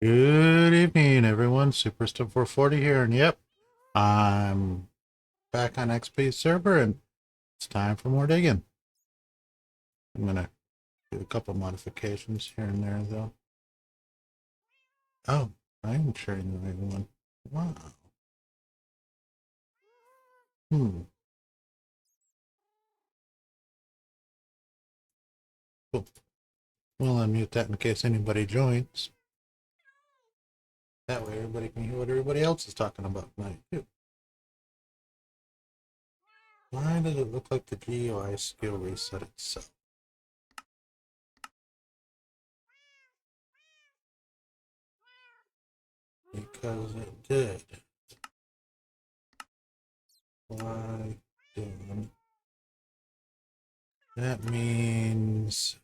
Good evening, everyone. Superstar 440 here, and yep, I'm back on XP server, and it's time for more digging. I'm gonna do a couple modifications here and there, though. Oh, I'm sharing the right one. Wow. Hmm. Cool. Well, I'll mute that in case anybody joins. That way, everybody can hear what everybody else is talking about tonight too. Why does it look like the GUI skill reset itself? Because it did. Why didn't? That means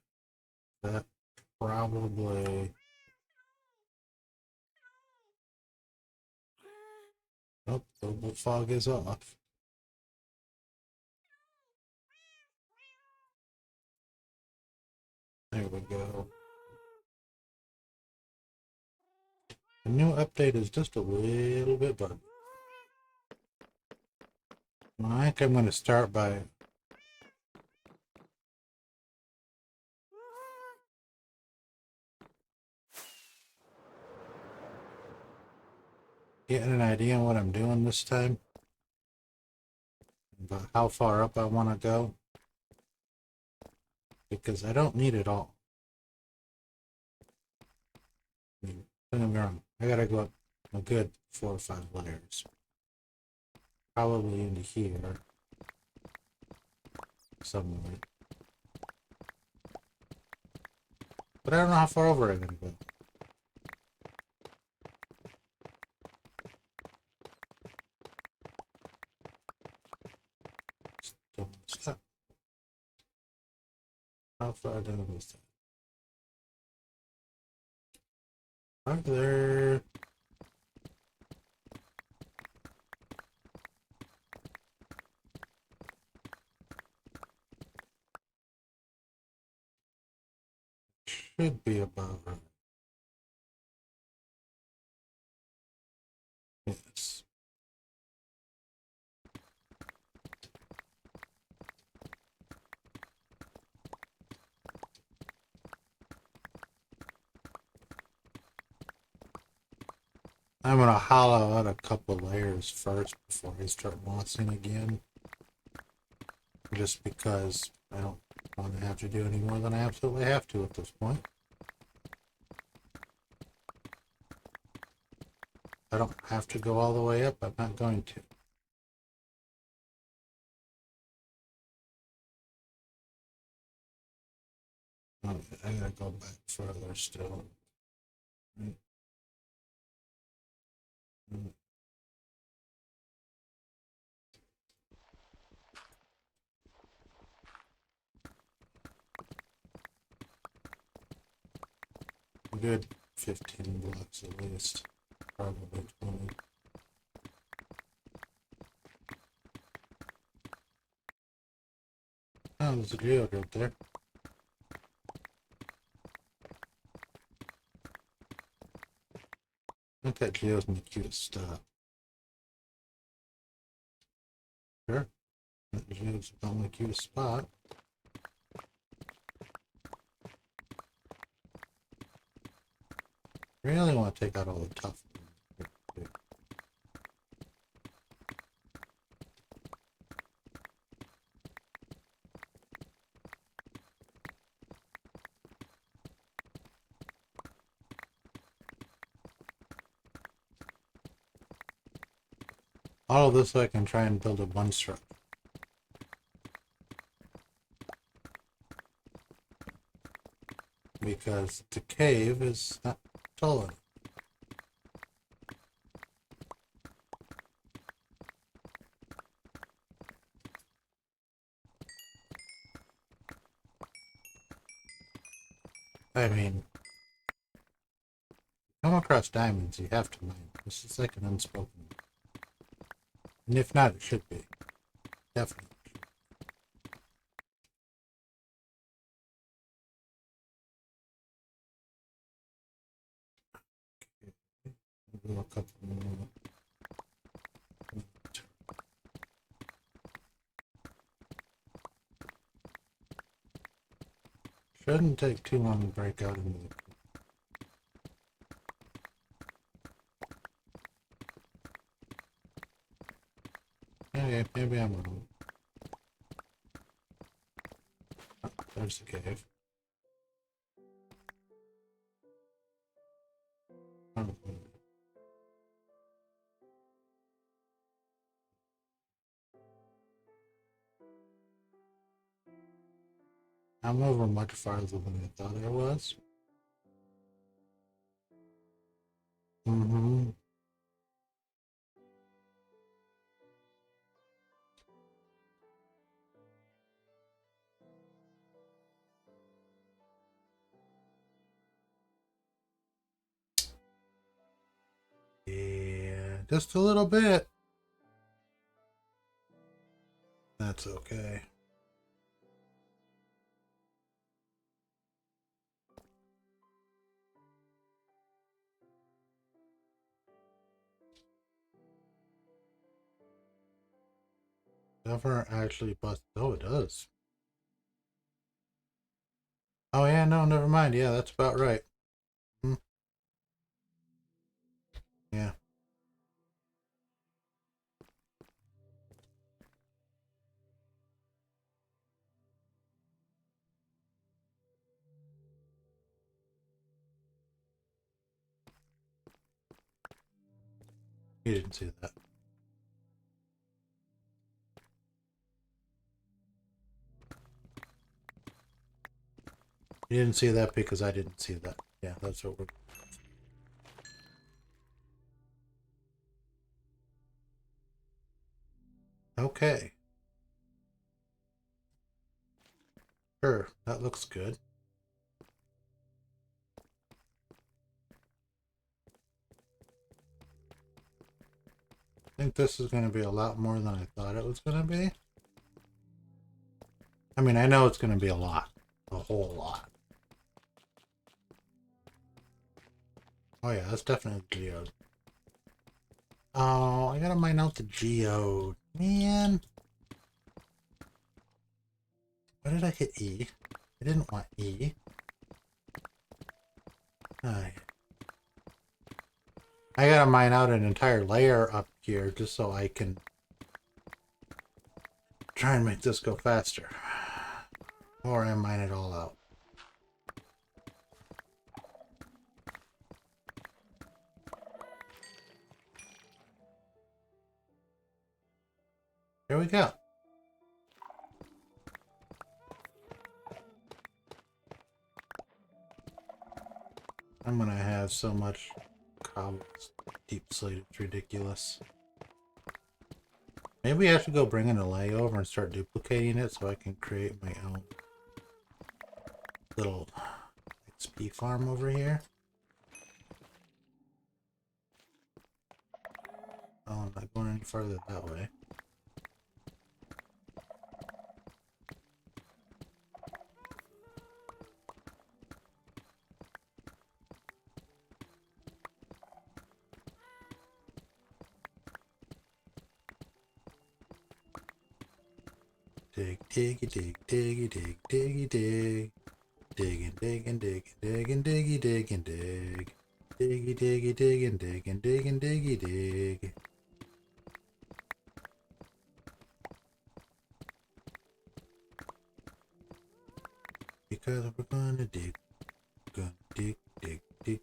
that probably. Oh, the fog is off. There we go. The new update is just a little bit buggy. I think I'm going to start by getting an idea on what I'm doing this time, about how far up I want to go, because I don't need it all. I mean, don't get me wrong, I gotta go up a good 4 or 5 layers. Probably into here somewhere. But I don't know how far over I'm gonna go. So, stop. How far down is that? Right there. Should be about right. Yes. I'm gonna hollow out a couple layers first before I start mossing again. Just because I don't want to have to do any more than I absolutely have to at this point. I don't have to go all the way up, I'm not going to. Oh, I gotta go back further still. Good 15 blocks at least. Probably 20. Oh, there's a geode right there. I think that geode's in the cutest stuff. Sure. That geode's the only cutest spot. Really want to take out all the tough. All of this so I can try and build a one structure. Because the cave is not tall enough. I mean, come across diamonds, you have to mine. This is like an unspoken. And if not, it should be. Definitely. do a couple more. Shouldn't take too long to break out into the... Okay, maybe I'm wrong. Oh, there's the cave. Oh. I'm over much farther than I thought I was. Mm-hmm. Yeah, just a little bit. That's okay. Never actually bust. Oh, it does. Oh, yeah, no, never mind. Yeah, that's about right. Hmm. Yeah. You didn't see that. You didn't see that because I didn't see that. Yeah, that's what we're... Okay. Sure, that looks good. I think this is going to be a lot more than I thought it was going to be. I mean, I know it's going to be a lot. A whole lot. Oh yeah, that's definitely the geode. Oh, I gotta mine out the geode. Man. Why did I hit E? I didn't want E. I gotta mine out an entire layer up here just so I can try and make this go faster. Or I mine it all out. Here we go. I'm gonna have so much cobble deep slate, it's ridiculous. Maybe I should go bring in a layover and start duplicating it so I can create my own little XP farm over here. Oh, I'm not going any further that way. Dig, diggy, dig, diggy, dig, diggy, dig. Digging, digging, digging, digging, diggy, digging, dig. Diggy, diggy, digging, digging, digging, diggy, dig. Because we're gonna dig, dig, dig, dig.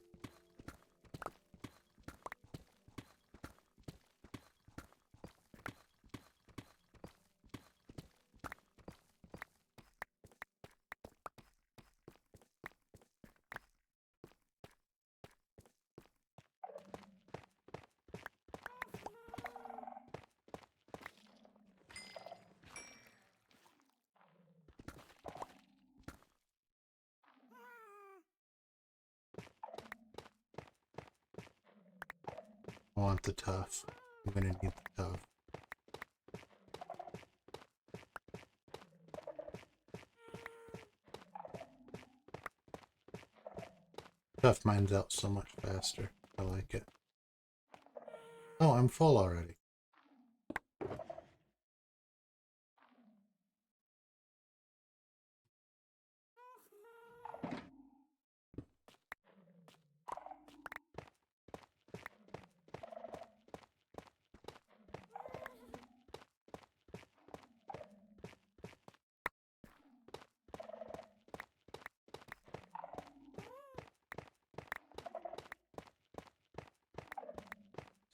I want the tough. I'm gonna need the tough. Tough mines out so much faster. I like it. Oh, I'm full already.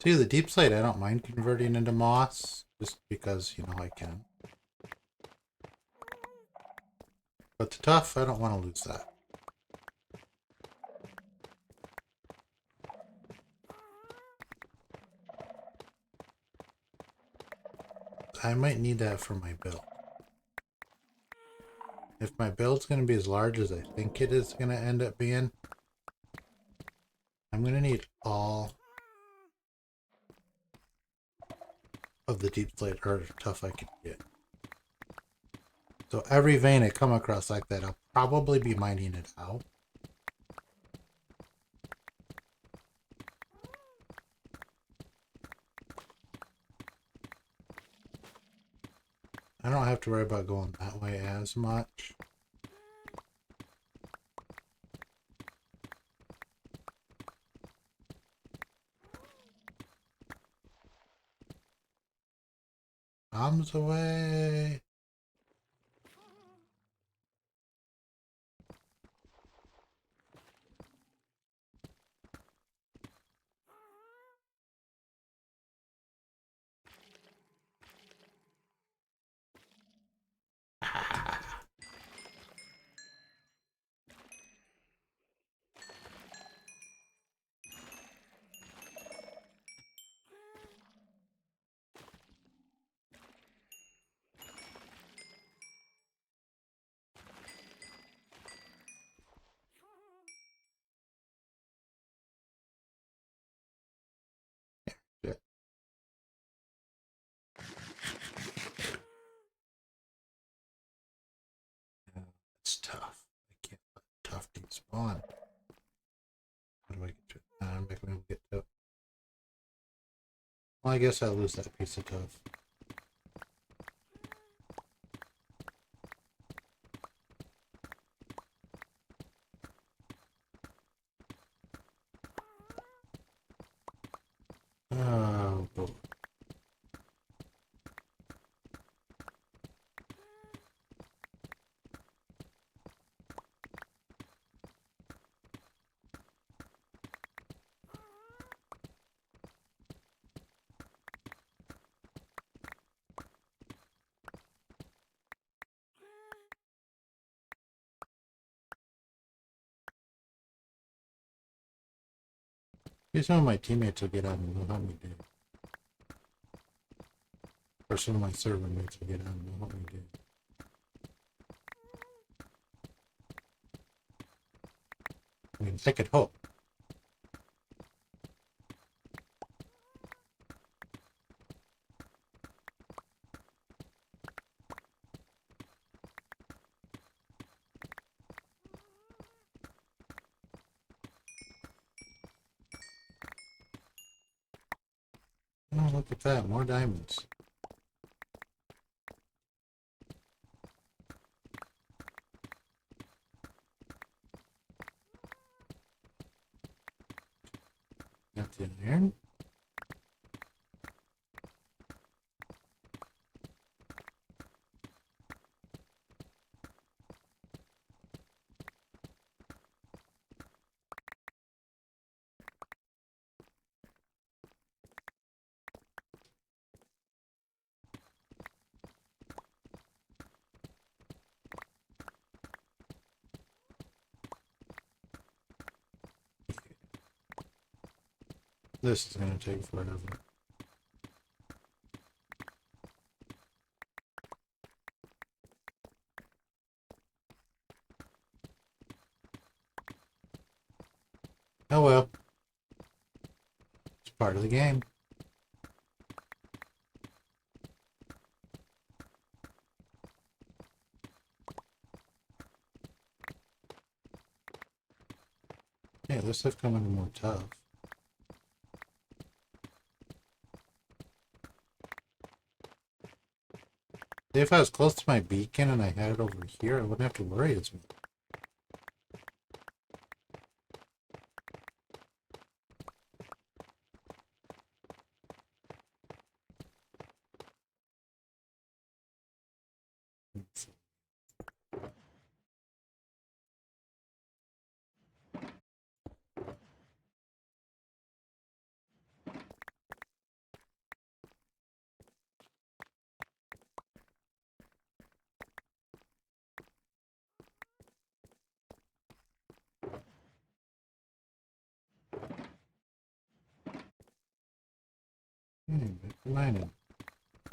See, the deep slate I don't mind converting into moss, just because, you know, I can. But the tough, I don't want to lose that. I might need that for my build. If my build's going to be as large as I think it is going to end up being, I'm going to need all of the deep slate or tough I can get. So every vein I come across like that, I'll probably be mining it out. I don't have to worry about going that way as much. Bombs away. Shit. It's tough. I can't let tough despawn. How do I get to it? I'm not going to get to it. Well, I guess I'll lose that piece of tough. Oh, boy. Maybe some of my teammates will get on and they'll help me do. Or some of my server mates will get on and they'll help me do. I mean, I could hope. Oh, look at that. More diamonds. Got the iron. This is going to take forever. Oh well. It's part of the game. Yeah, this stuff coming in more tough. If I was close to my beacon and I had it over here, I wouldn't have to worry as much. Mining.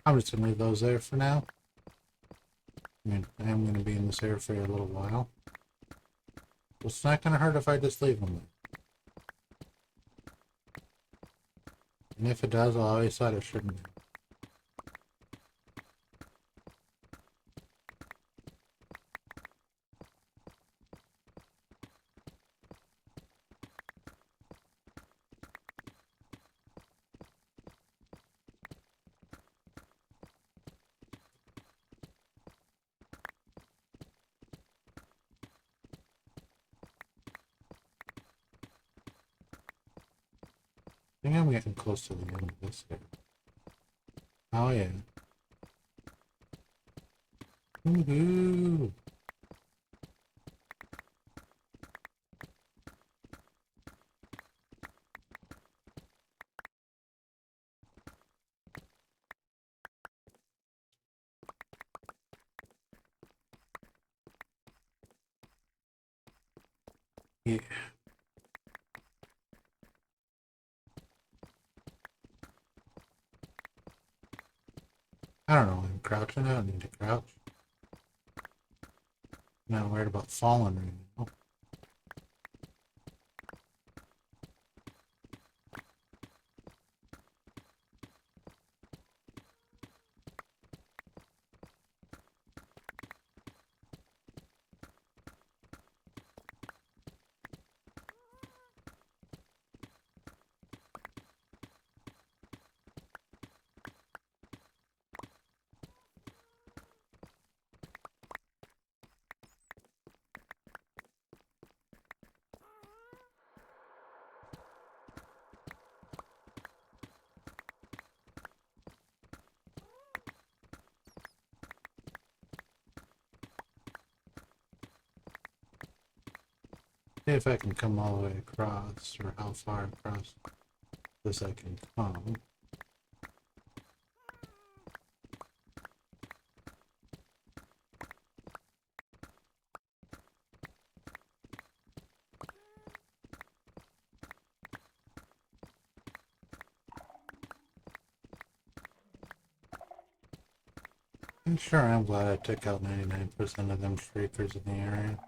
I'm just gonna leave those there for now. I mean, I am gonna be in this area for a little while. It's not gonna hurt if I just leave them there. And if it does, I always thought it shouldn't. I think I'm getting close to the end of this here. Oh yeah. Woohoo! Yeah. I don't know, I'm crouching, I don't need to crouch. I'm not worried about falling right now. See if I can come all the way across, or how far across this I can come. I'm sure I'm glad I took out 99% of them shriekers in the area.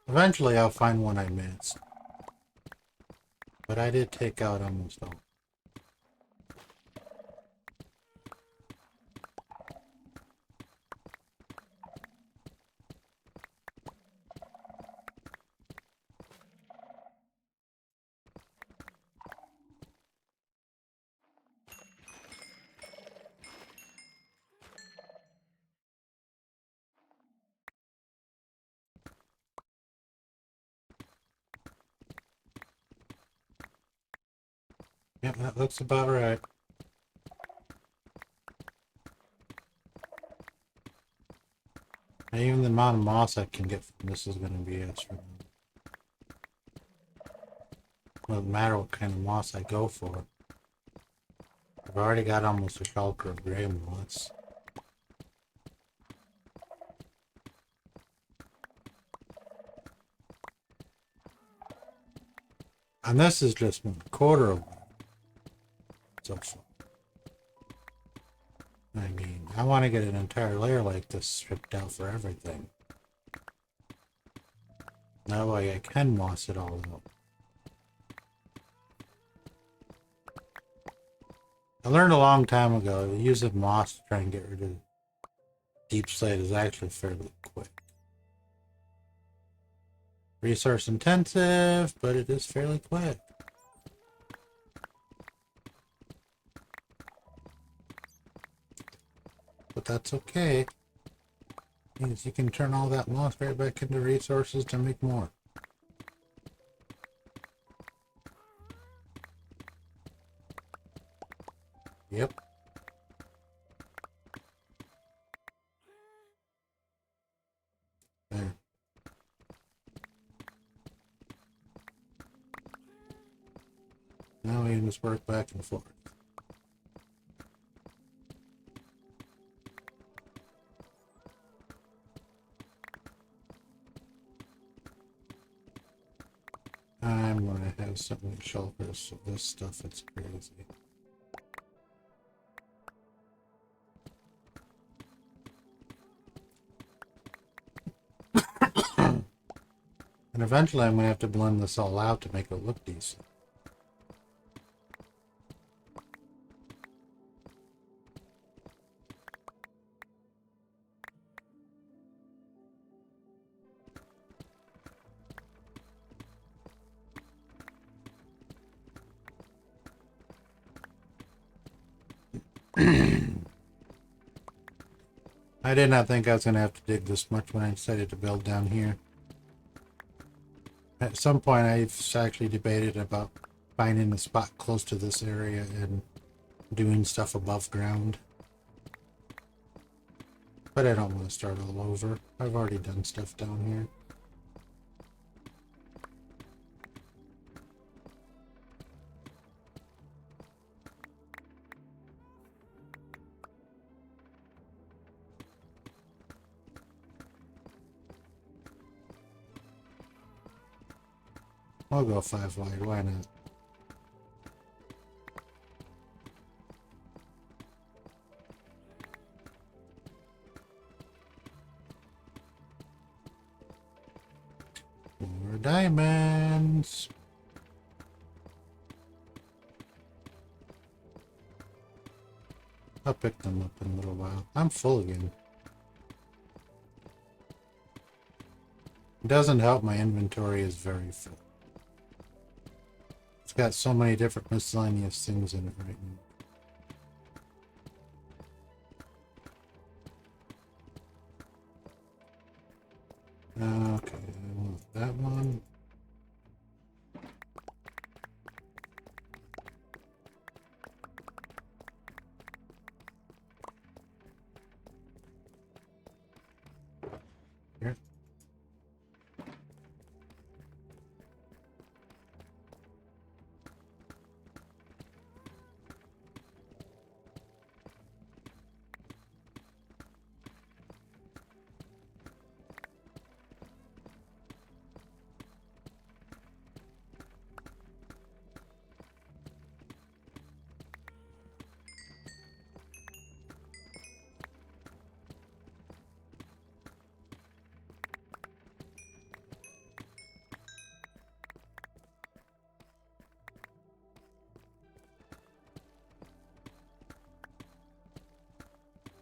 Eventually I'll find one I missed. But I did take out almost all. Yep, that looks about right. And even the amount of moss I can get from this is going to be extra. Doesn't matter what kind of moss I go for. I've already got almost a shulker of gray moss. And this is just 1/4 of one so far. I mean, I want to get an entire layer like this stripped out for everything. That way I can moss it all out. I learned a long time ago that using moss to try and get rid of deep slate is actually fairly quick. Resource intensive, but it is fairly quick. but that's okay. Means you can turn all that moss right back into resources to make more. Yep. There. Now we can just work back and forth. I'm gonna have something shelters, so this stuff is crazy. And eventually I'm gonna have to blend this all out to make it look decent. I did not think I was going to have to dig this much when I decided to build down here. At some point, I've actually debated about finding a spot close to this area and doing stuff above ground. But I don't want to start all over. I've already done stuff down here. I'll go 5 wide, why not? More diamonds! I'll pick them up in a little while. I'm full again. It doesn't help my inventory is very full. It's got so many different miscellaneous things in it right now. Okay, I want that one. Here.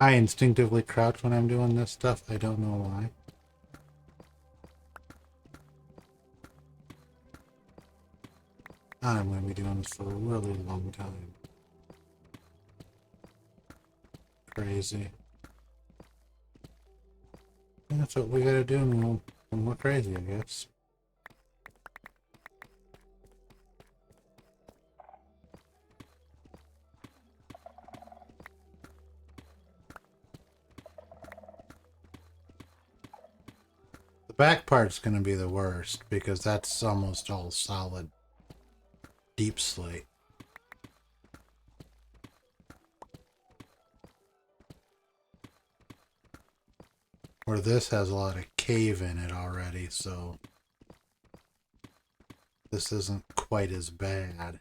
I instinctively crouch when I'm doing this stuff. I don't know why. I'm going to be doing this for a really long time. Crazy. That's what we gotta do when we're crazy, I guess. The back part's gonna be the worst because that's almost all solid deep slate. Where this has a lot of cave in it already, so this isn't quite as bad.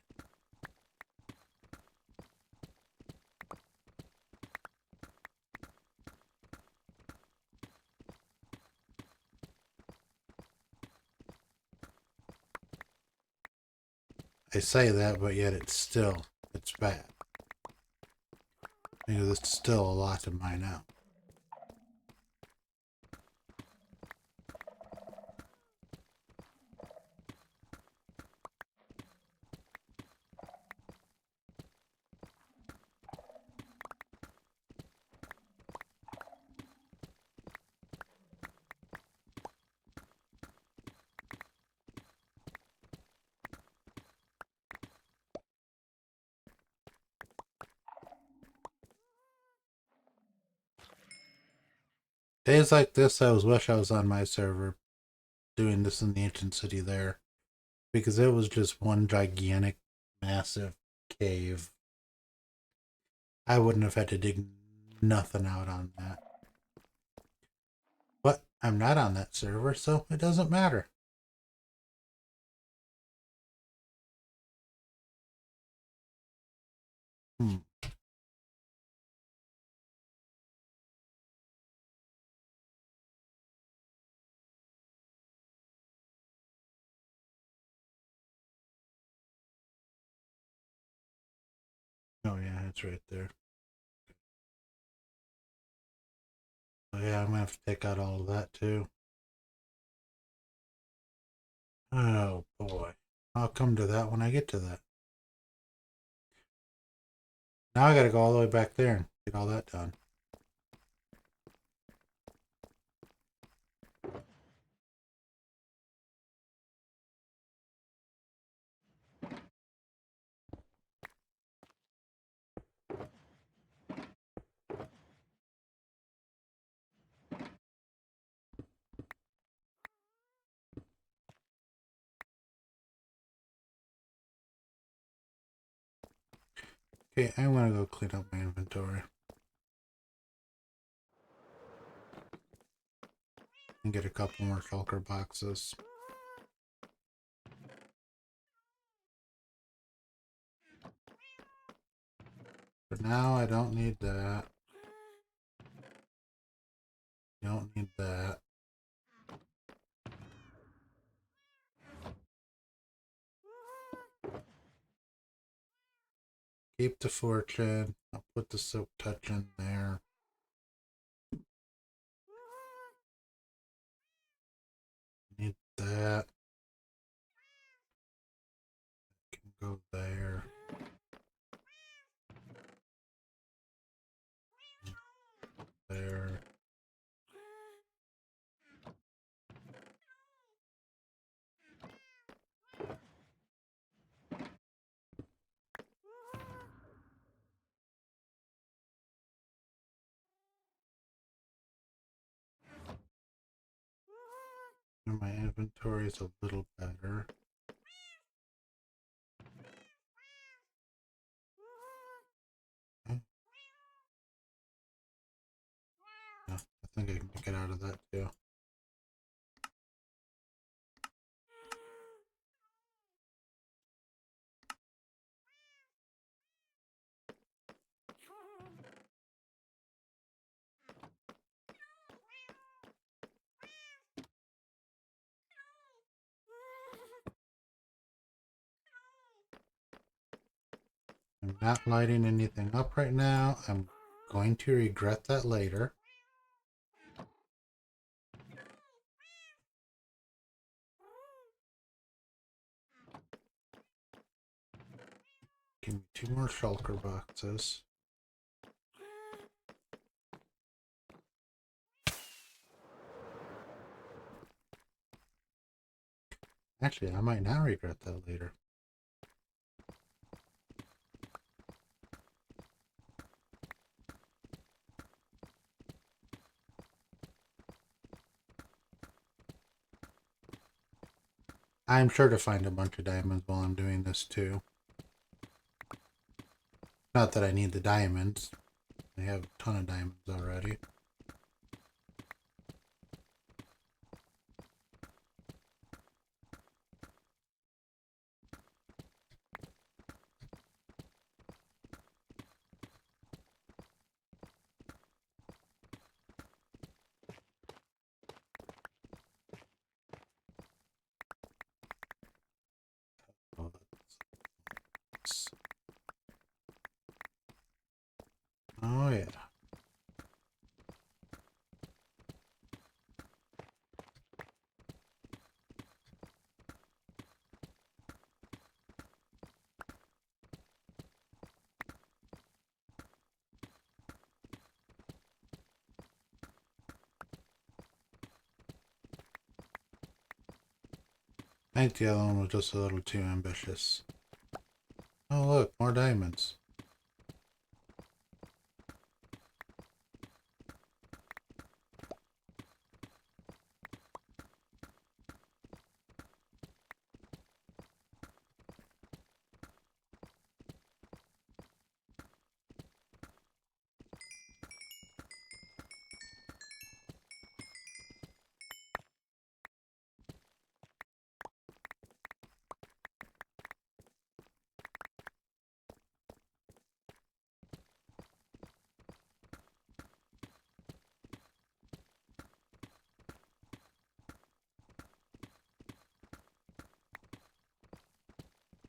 I say that, but yet it's bad. You know, there's still a lot to mine out. Days like this, I wish I was on my server doing this in the ancient city there. Because it was just one gigantic, massive cave. I wouldn't have had to dig nothing out on that. But I'm not on that server, so it doesn't matter. Hmm. Oh yeah, it's right there. Oh yeah, I'm gonna have to take out all of that too. Oh boy. I'll come to that when I get to that. Now I gotta go all the way back there and get all that done. Okay, I'm gonna go clean up my inventory. And get a couple more shulker boxes. For now, I don't need that. Don't need that. Keep the fortune. I'll put the silk touch in there. Need that. Can go there. There. And my inventory is a little better. Okay. Yeah, I think I can get out of that too. I'm not lighting anything up right now. I'm going to regret that later. Give me 2 more shulker boxes. Actually, I might not regret that later. I'm sure to find a bunch of diamonds while I'm doing this too. Not that I need the diamonds. I have a ton of diamonds already. Oh, oh yeah. I think the other one was just a little too ambitious. Oh look, more diamonds.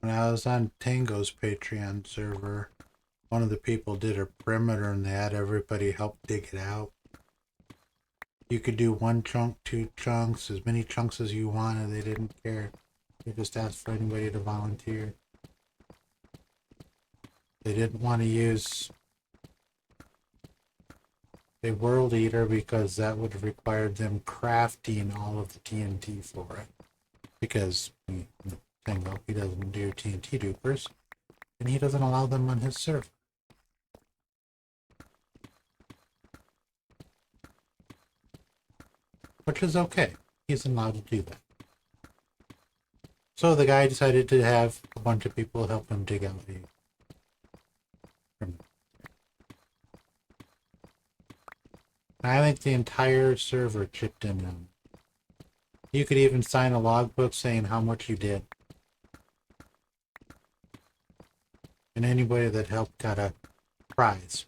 When I was on Tango's Patreon server, one of the people did a perimeter and they had everybody help dig it out. You could do 1 chunk, 2 chunks, as many chunks as you wanted. They didn't care. They just asked for anybody to volunteer. They didn't want to use a World Eater because that would have required them crafting all of the TNT for it. Because Tango, he doesn't do TNT dupers, and he doesn't allow them on his server. Which is okay. He's allowed to do that. So the guy decided to have a bunch of people help him dig out the. I think the entire server chipped in on it. You could even sign a logbook saying how much you did. And anybody that helped got a prize.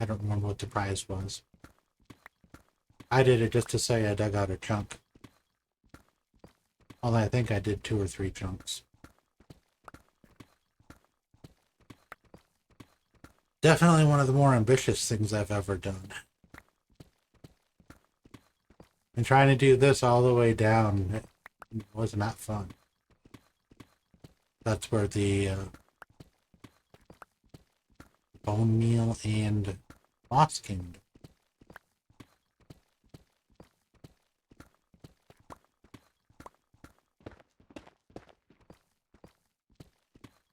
I don't remember what the prize was. I did it just to say I dug out a chunk. Although I think I did 2 or 3 chunks. Definitely one of the more ambitious things I've ever done. And trying to do this all the way down, it was not fun. That's where the bone meal and moss came.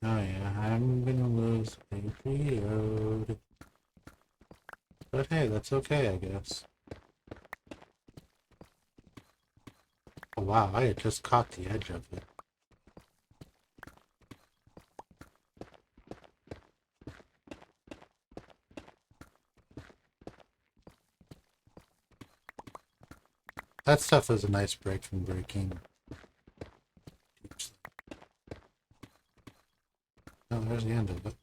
Oh yeah, I'm gonna lose a geode. But hey, that's okay, I guess. Oh wow, I had just caught the edge of it. That stuff was a nice break from breaking. Oops. Oh, there's the end of it.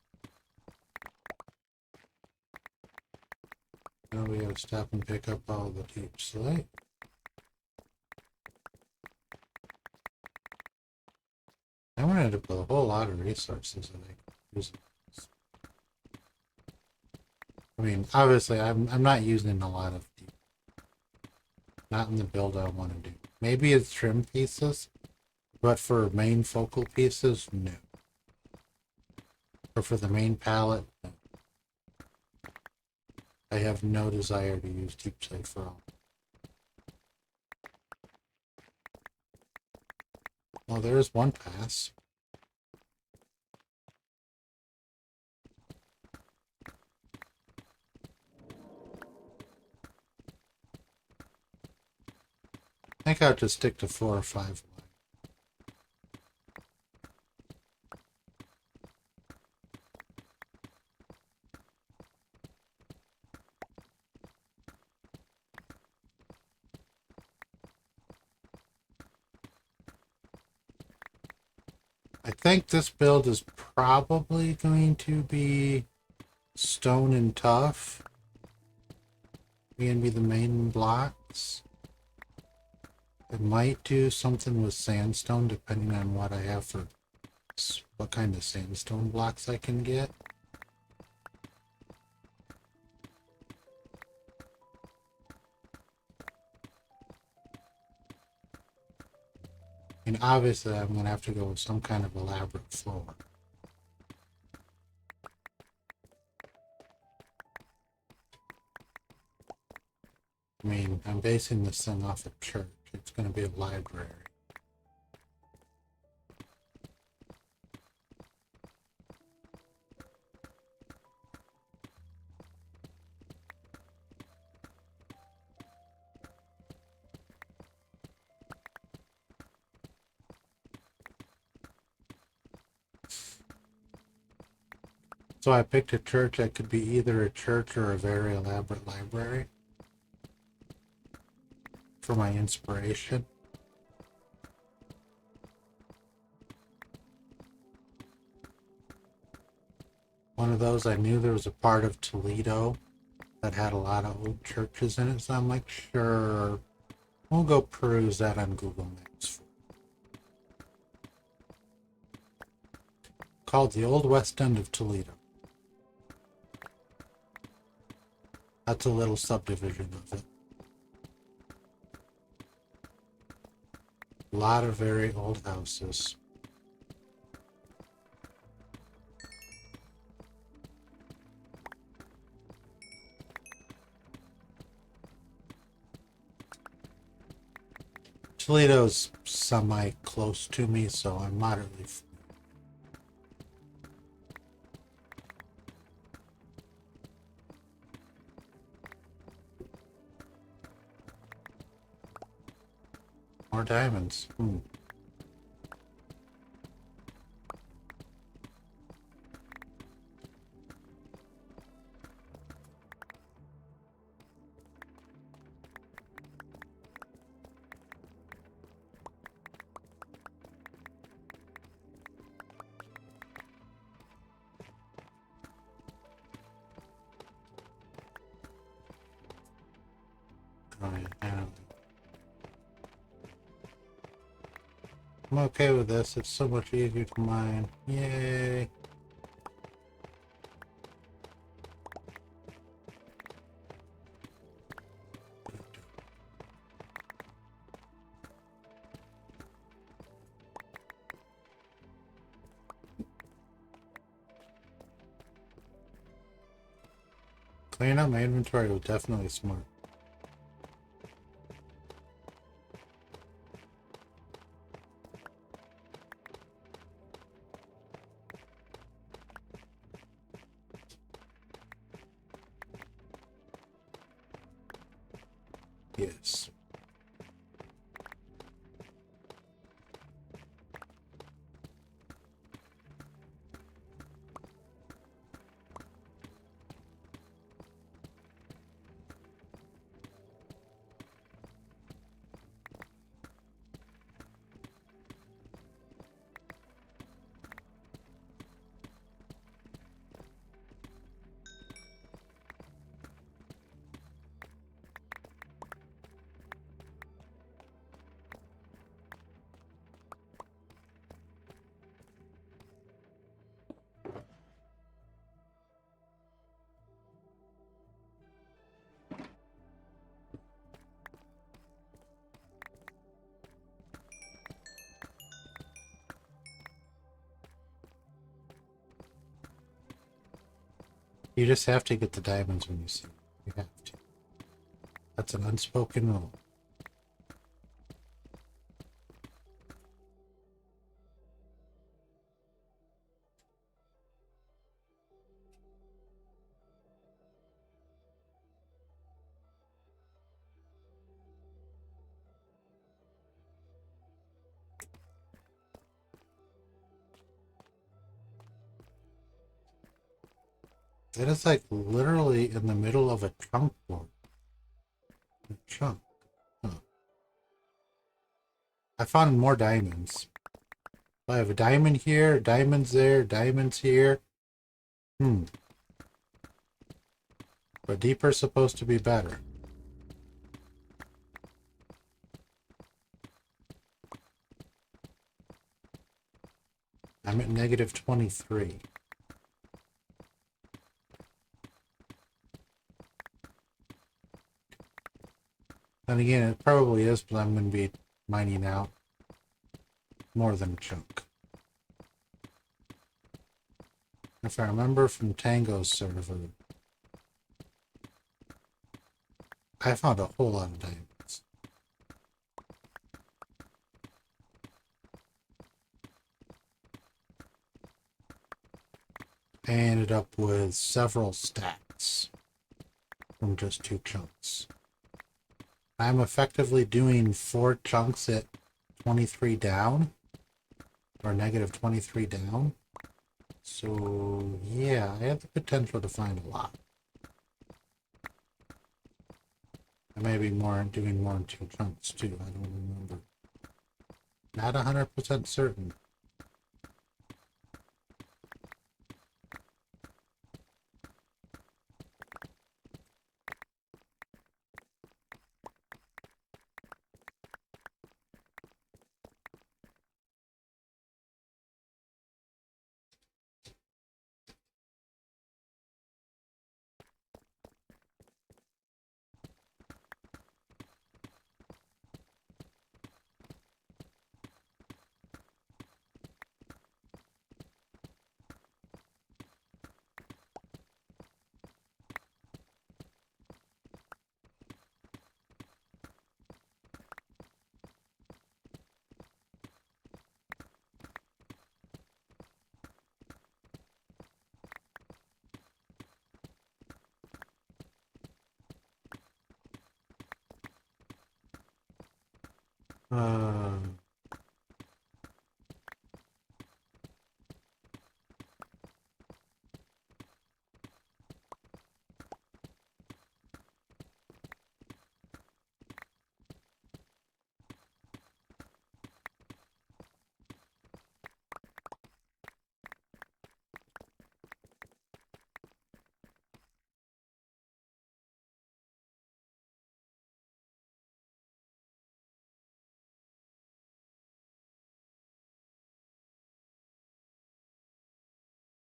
Now we gotta stop and pick up all the deep slate. I want to end up with a whole lot of resources that I can use. I mean, obviously, I'm not using a lot of deep. Not in the build I want to do. Maybe it's trim pieces, but for main focal pieces, no. Or for the main palette, no. I have no desire to use deep slate for all. Well, there's one pass. I think I'll just stick to 4 or 5 wide. I think this build is probably going to be stone and tough. Going to be the main blocks. I might do something with sandstone depending on what I have for what kind of sandstone blocks I can get. And obviously I'm going to have to go with some kind of elaborate floor. I mean, I'm basing this thing off a church. It's going to be a library. So I picked a church that could be either a church or a very elaborate library for my inspiration. One of those, I knew there was a part of Toledo that had a lot of old churches in it, so I'm like, sure, we'll go peruse that on Google Maps. called the Old West End of Toledo. That's a little subdivision of it. A lot of very old houses. Toledo's semi-close to me, so I'm moderately... More diamonds. I'm okay with this. It's so much easier to mine. Yay! Cleaning out my inventory was definitely smart. Yes. You just have to get the diamonds when you see them. You have to. That's an unspoken rule. It is like literally in the middle of a chunk board. A chunk. Huh. I found more diamonds. I have a diamond here, diamonds there, diamonds here. But deeper is supposed to be better. I'm at negative 23. And again, it probably is, but I'm going to be mining out more than a chunk. If I remember from Tango's server, I found a whole lot of diamonds. I ended up with several stacks from just 2 chunks. I'm effectively doing 4 chunks at 23 down, or negative 23 down. So yeah, I have the potential to find a lot. I may be doing more in 2 chunks too, I don't remember. Not 100% certain. Uh,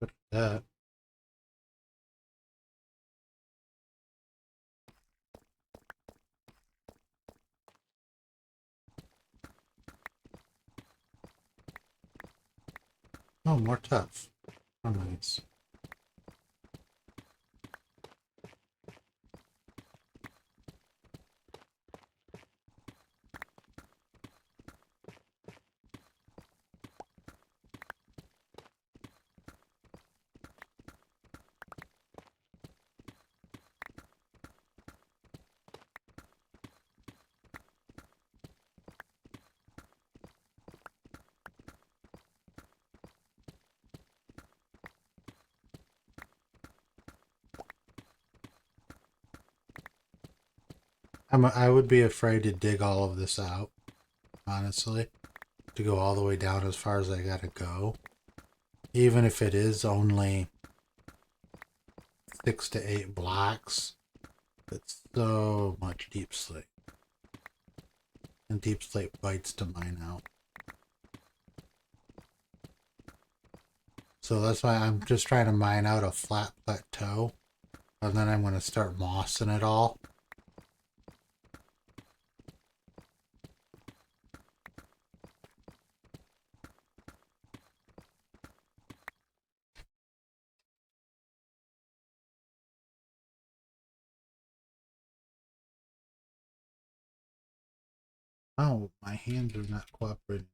what is that? Oh, more tough. Oh, nice. I would be afraid to dig all of this out, honestly. To go all the way down as far as I gotta go. Even if it is only 6 to 8 blocks, it's so much deep slate. And deep slate bites to mine out. So that's why I'm just trying to mine out a flat plateau. And then I'm going to start mossing it all. Oh, my hands are not cooperating.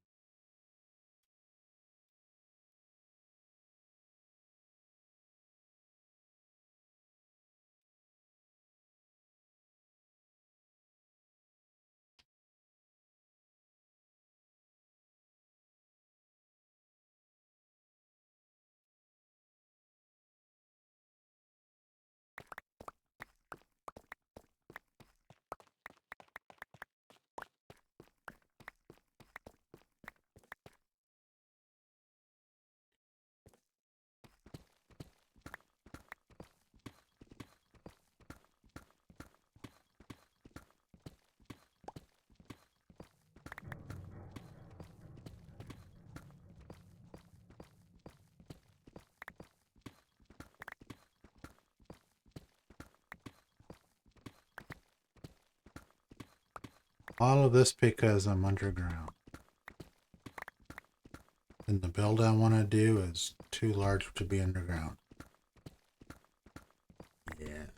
All of this because I'm underground. And the build I want to do is too large to be underground. Yeah.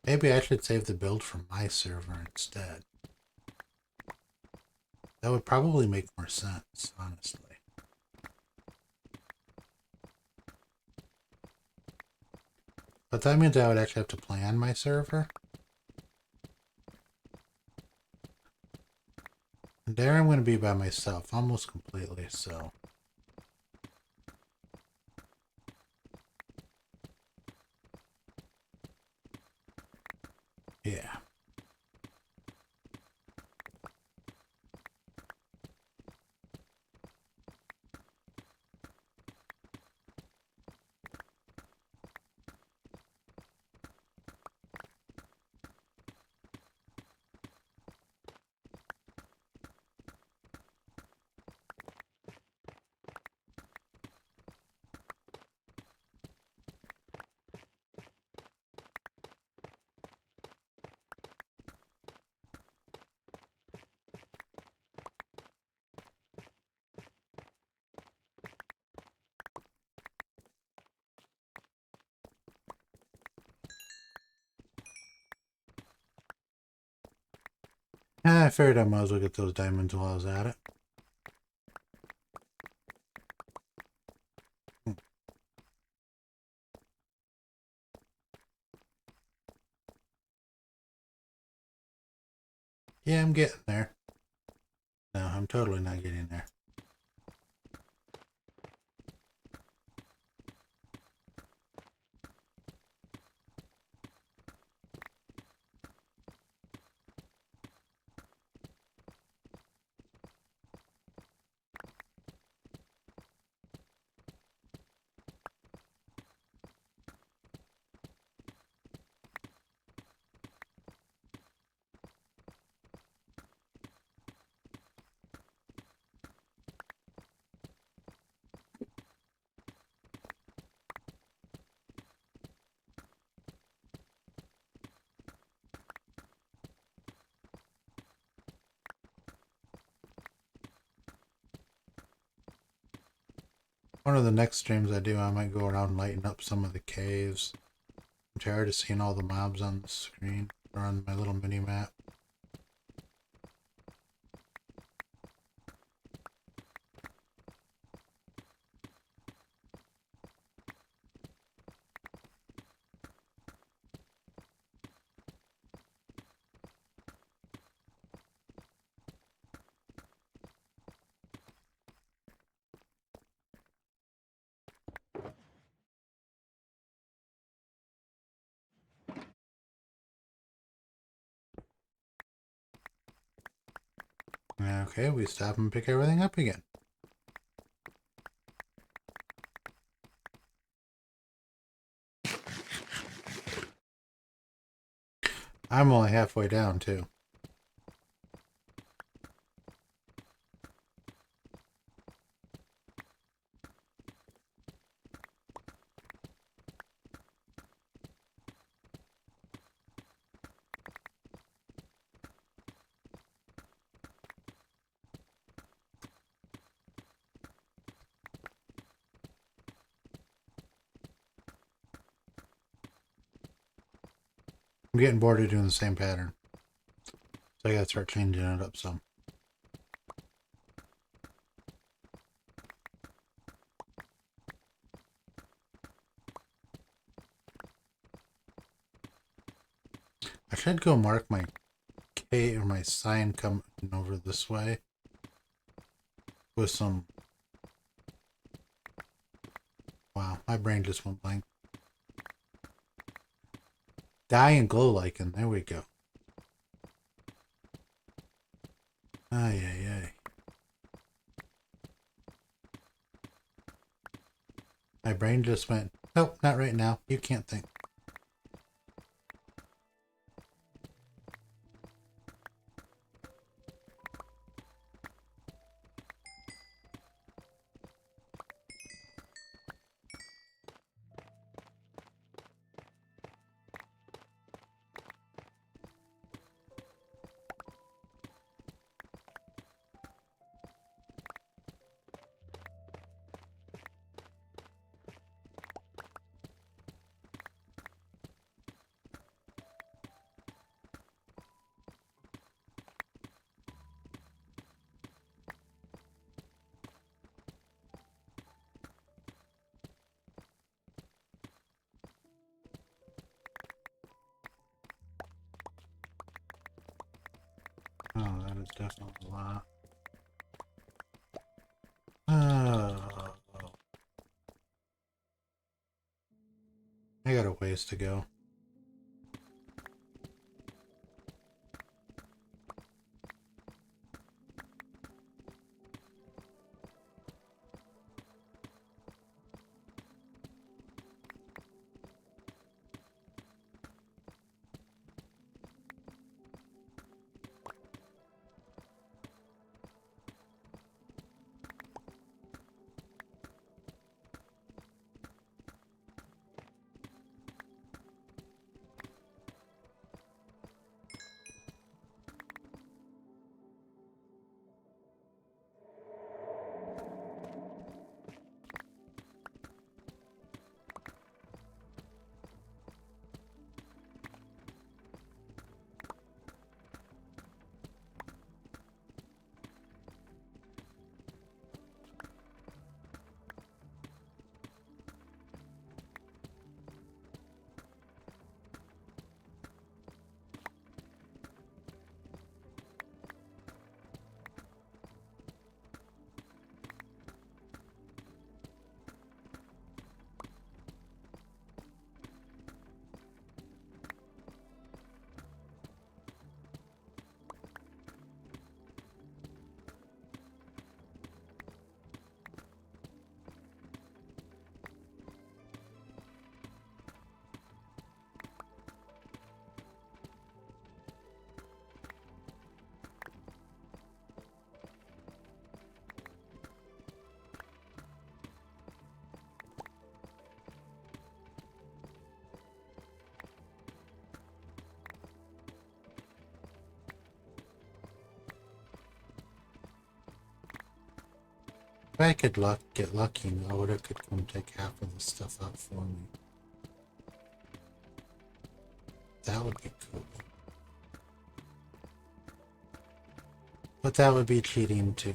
Maybe I should save the build for my server instead. That would probably make more sense, honestly. But that means I would actually have to plan my server. And there I'm going to be by myself, almost completely, so. Yeah. I figured I might as well get those diamonds while I was at it. Yeah, I'm getting there. No, I'm totally not getting there. One of the next streams I do, I might go around and lighten up some of the caves. I'm tired of seeing all the mobs on the screen or on my little mini map. Okay, we stop and pick everything up again. I'm only halfway down, too. I'm getting bored of doing the same pattern. So I gotta start changing it up some. I should go mark my K or my sign coming over this way with some. Wow, my brain just went blank. Dye and glow lichen. There we go. Ay, ay, ay. My brain just went, nope, not right now. You can't think. Oh, that is definitely a lot. Oh, I got a ways to go. If I could get lucky, Oda could come take half of this stuff out for me. That would be cool. But that would be cheating too.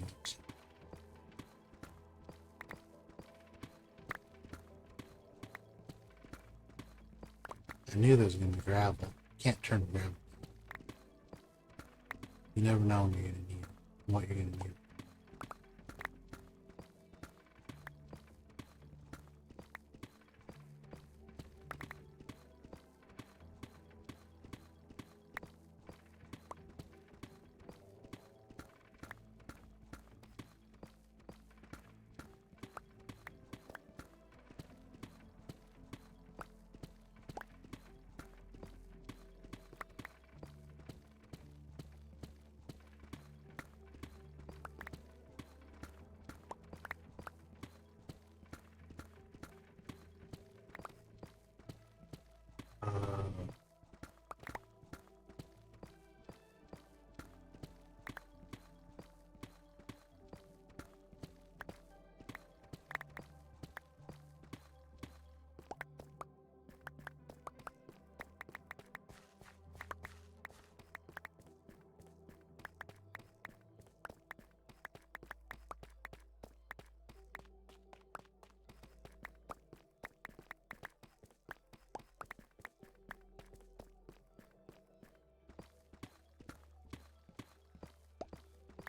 I knew there was going to be gravel. Can't turn gravel. You never know when you're going to need it, what you're going to need.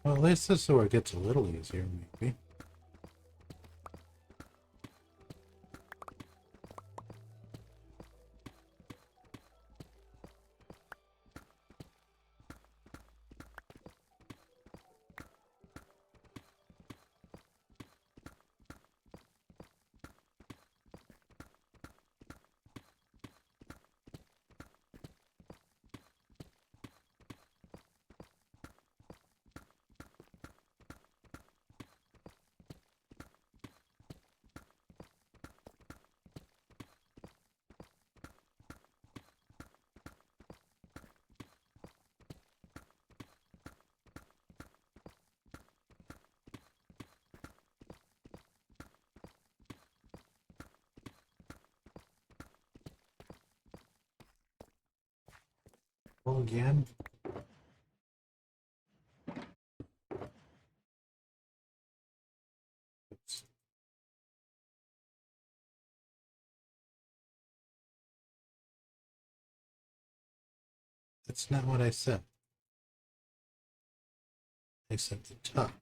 Well, at least this is where it gets a little easier, maybe. Well, again. That's not what I said. I said the top.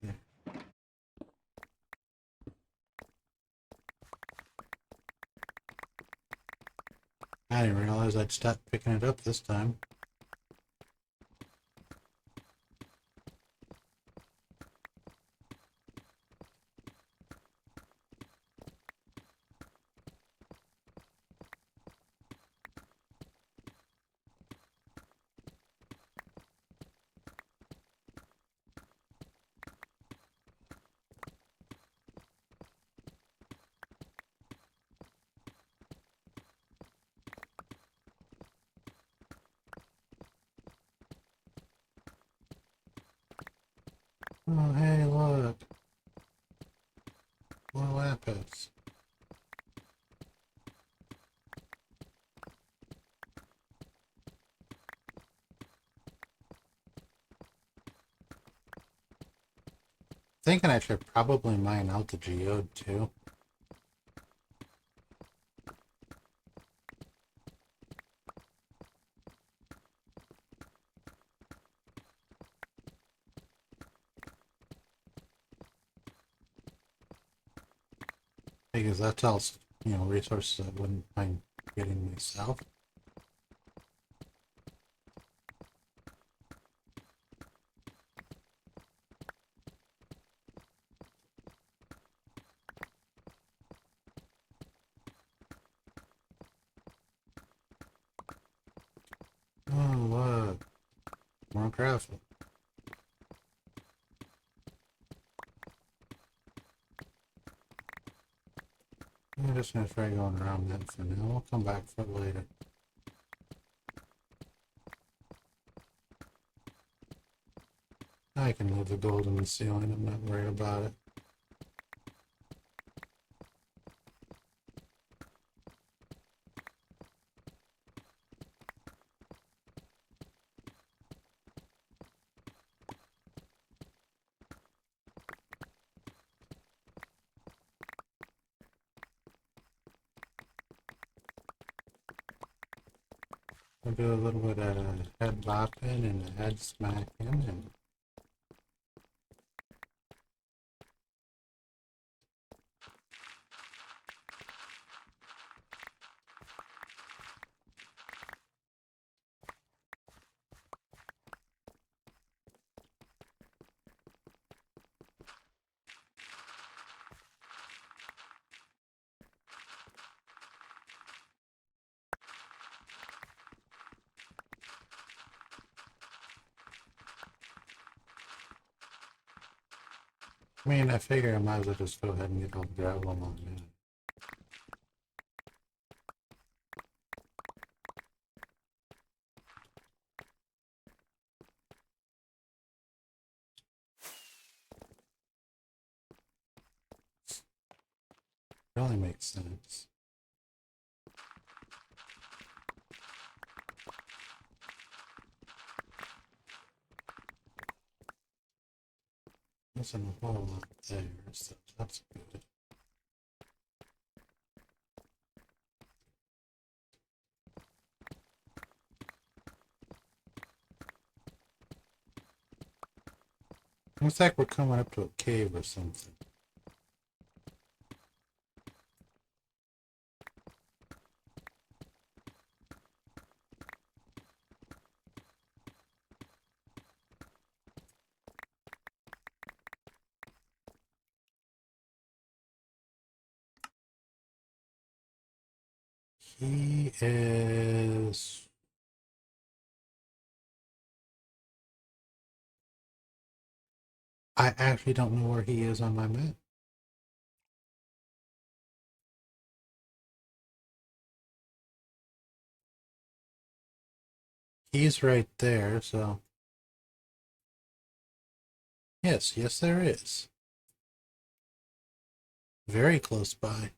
Yeah. I didn't realize I'd stop picking it up this time. Oh, hey, look. More lapis. Thinking I should probably mine out the geode too. Because that's all, resources I wouldn't mind getting myself. Oh, look. More gravel. just gonna try going around that for now. We'll come back for it later. I can leave the gold in the ceiling. I'm not worried about it. We'll do a little bit of head bopping and head smacking and I mean, I figure I might as well just go ahead and get all the gravel on that. Really makes sense. There's a whole lot there, so that's good. Looks like we're coming up to a cave or something. He is... I actually don't know where he is on my map. He's right there, so... Yes, there is. Very close by.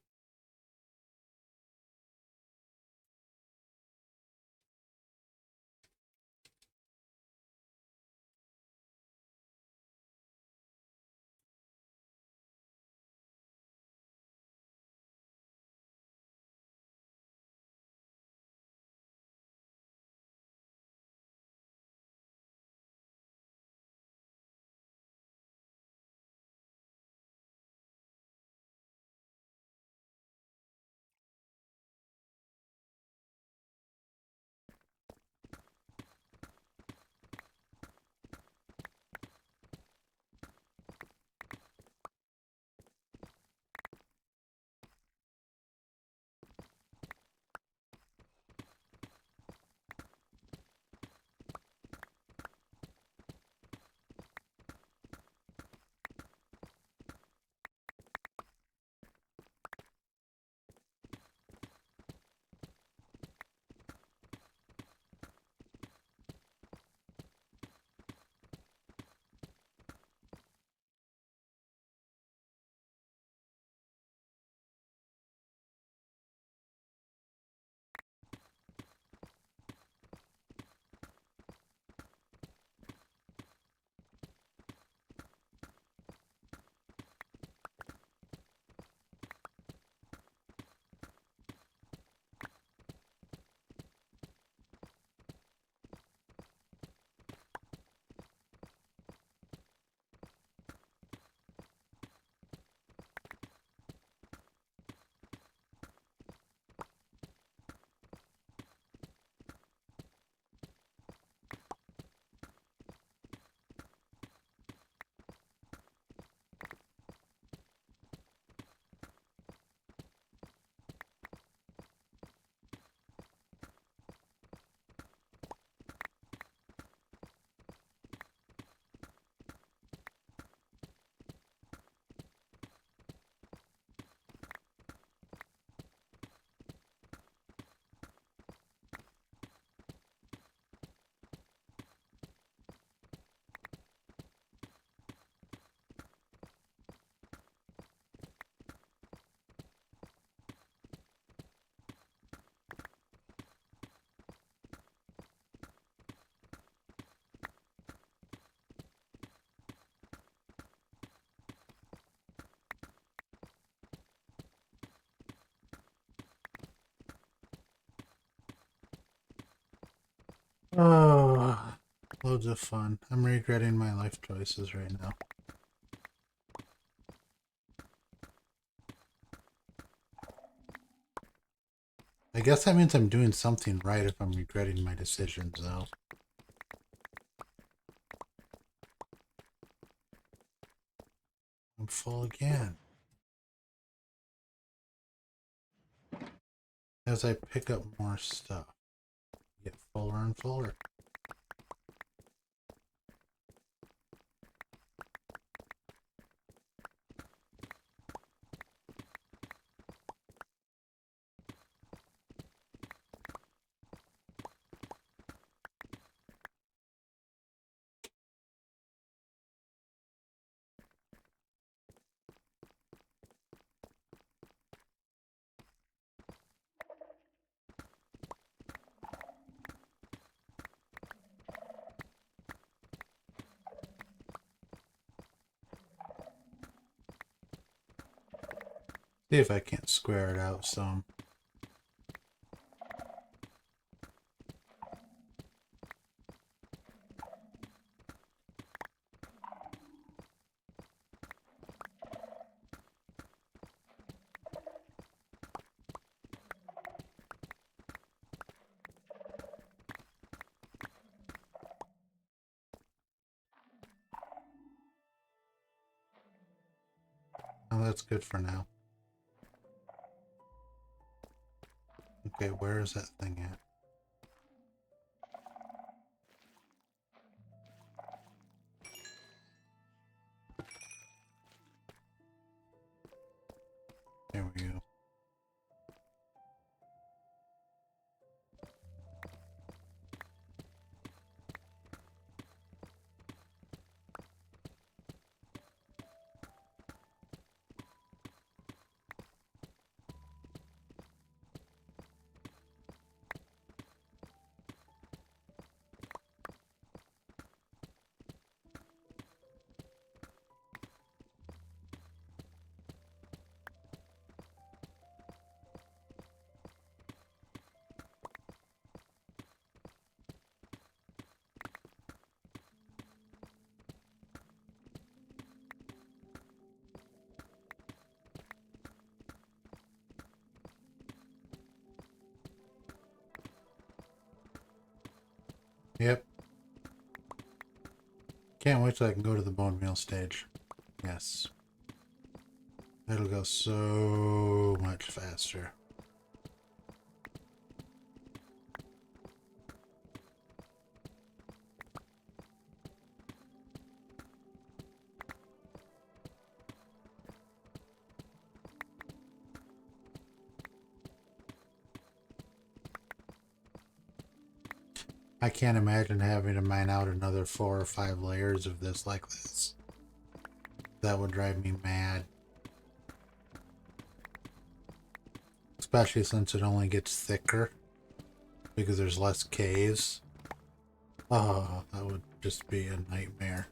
Oh, loads of fun. I'm regretting my life choices right now. I guess that means I'm doing something right if I'm regretting my decisions, though. I'm full again. As I pick up more stuff, I get fuller and fuller. See if I can't square it out some. Oh, that's good for now. Okay, where is that thing at? There we go. Yep. Can't wait till I can go to the bone meal stage. Yes. It'll go so much faster. I can't imagine having to mine out another 4 or 5 layers of this like this. That would drive me mad. Especially since it only gets thicker because there's less caves. Oh, that would just be a nightmare.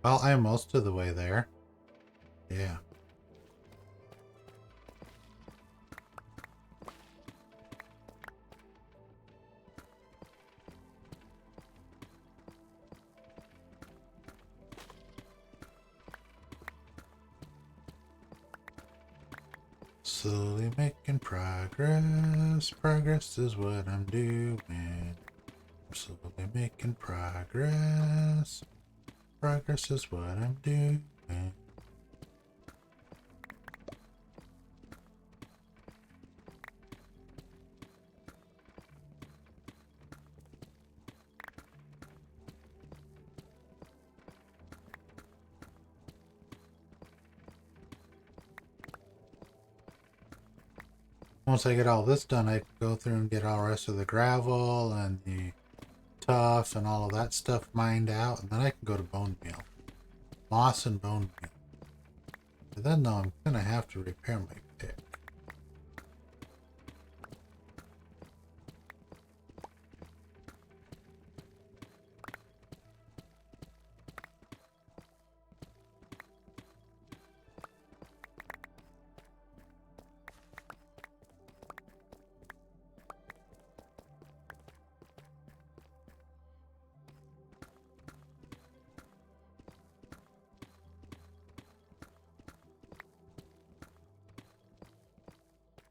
Well, I'm most of the way there. Yeah. Slowly making progress. Progress is what I'm doing. I'm slowly making progress. Progress is what I'm doing. once I get all this done, I can go through and get all the rest of the gravel and the tuff and all of that stuff mined out, and then I can go to bone meal. Moss and bone meal. But then, though, I'm going to have to repair my pick.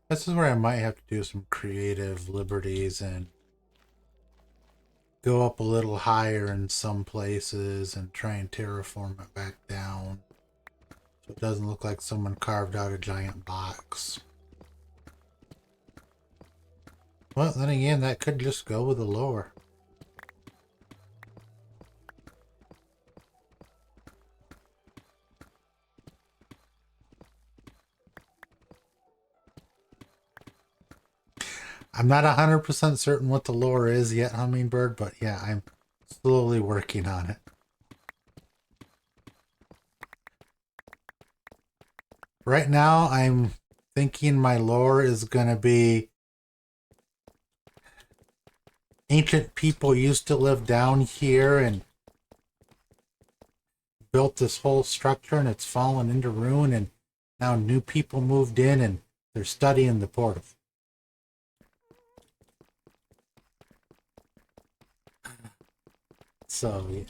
This is where I might have to do some creative liberties and go up a little higher in some places and try and terraform it back down so it doesn't look like someone carved out a giant box. Well, then again, that could just go with the lore. I'm not 100% certain what the lore is yet, Hummingbird, but yeah, I'm slowly working on it. Right now, I'm thinking my lore is going to be ancient people used to live down here and built this whole structure and it's fallen into ruin, and now new people moved in and they're studying the portal. So, yeah.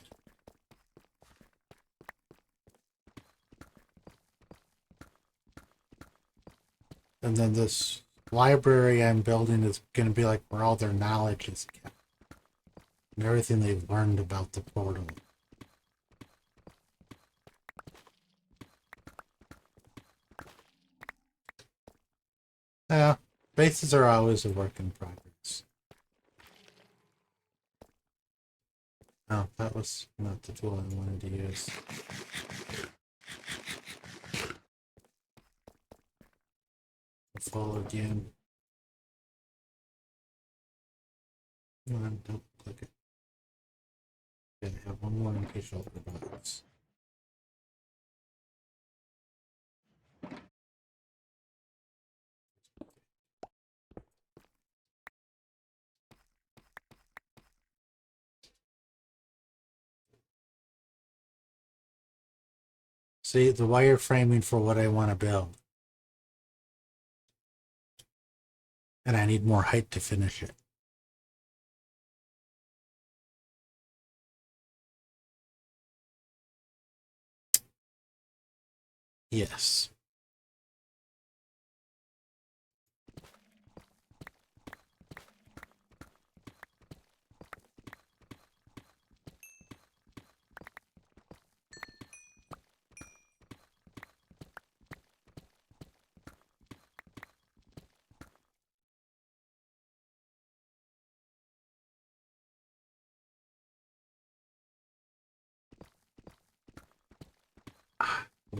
And then this library I'm building is going to be like where all their knowledge is kept. And everything they've learned about the portal. Yeah, bases are always a work in progress. Oh, that was not the tool I wanted to use. Fall again. Don't click it. Okay, I have one more in case you open the box. See, the wireframing for what I want to build. And I need more height to finish it. Yes.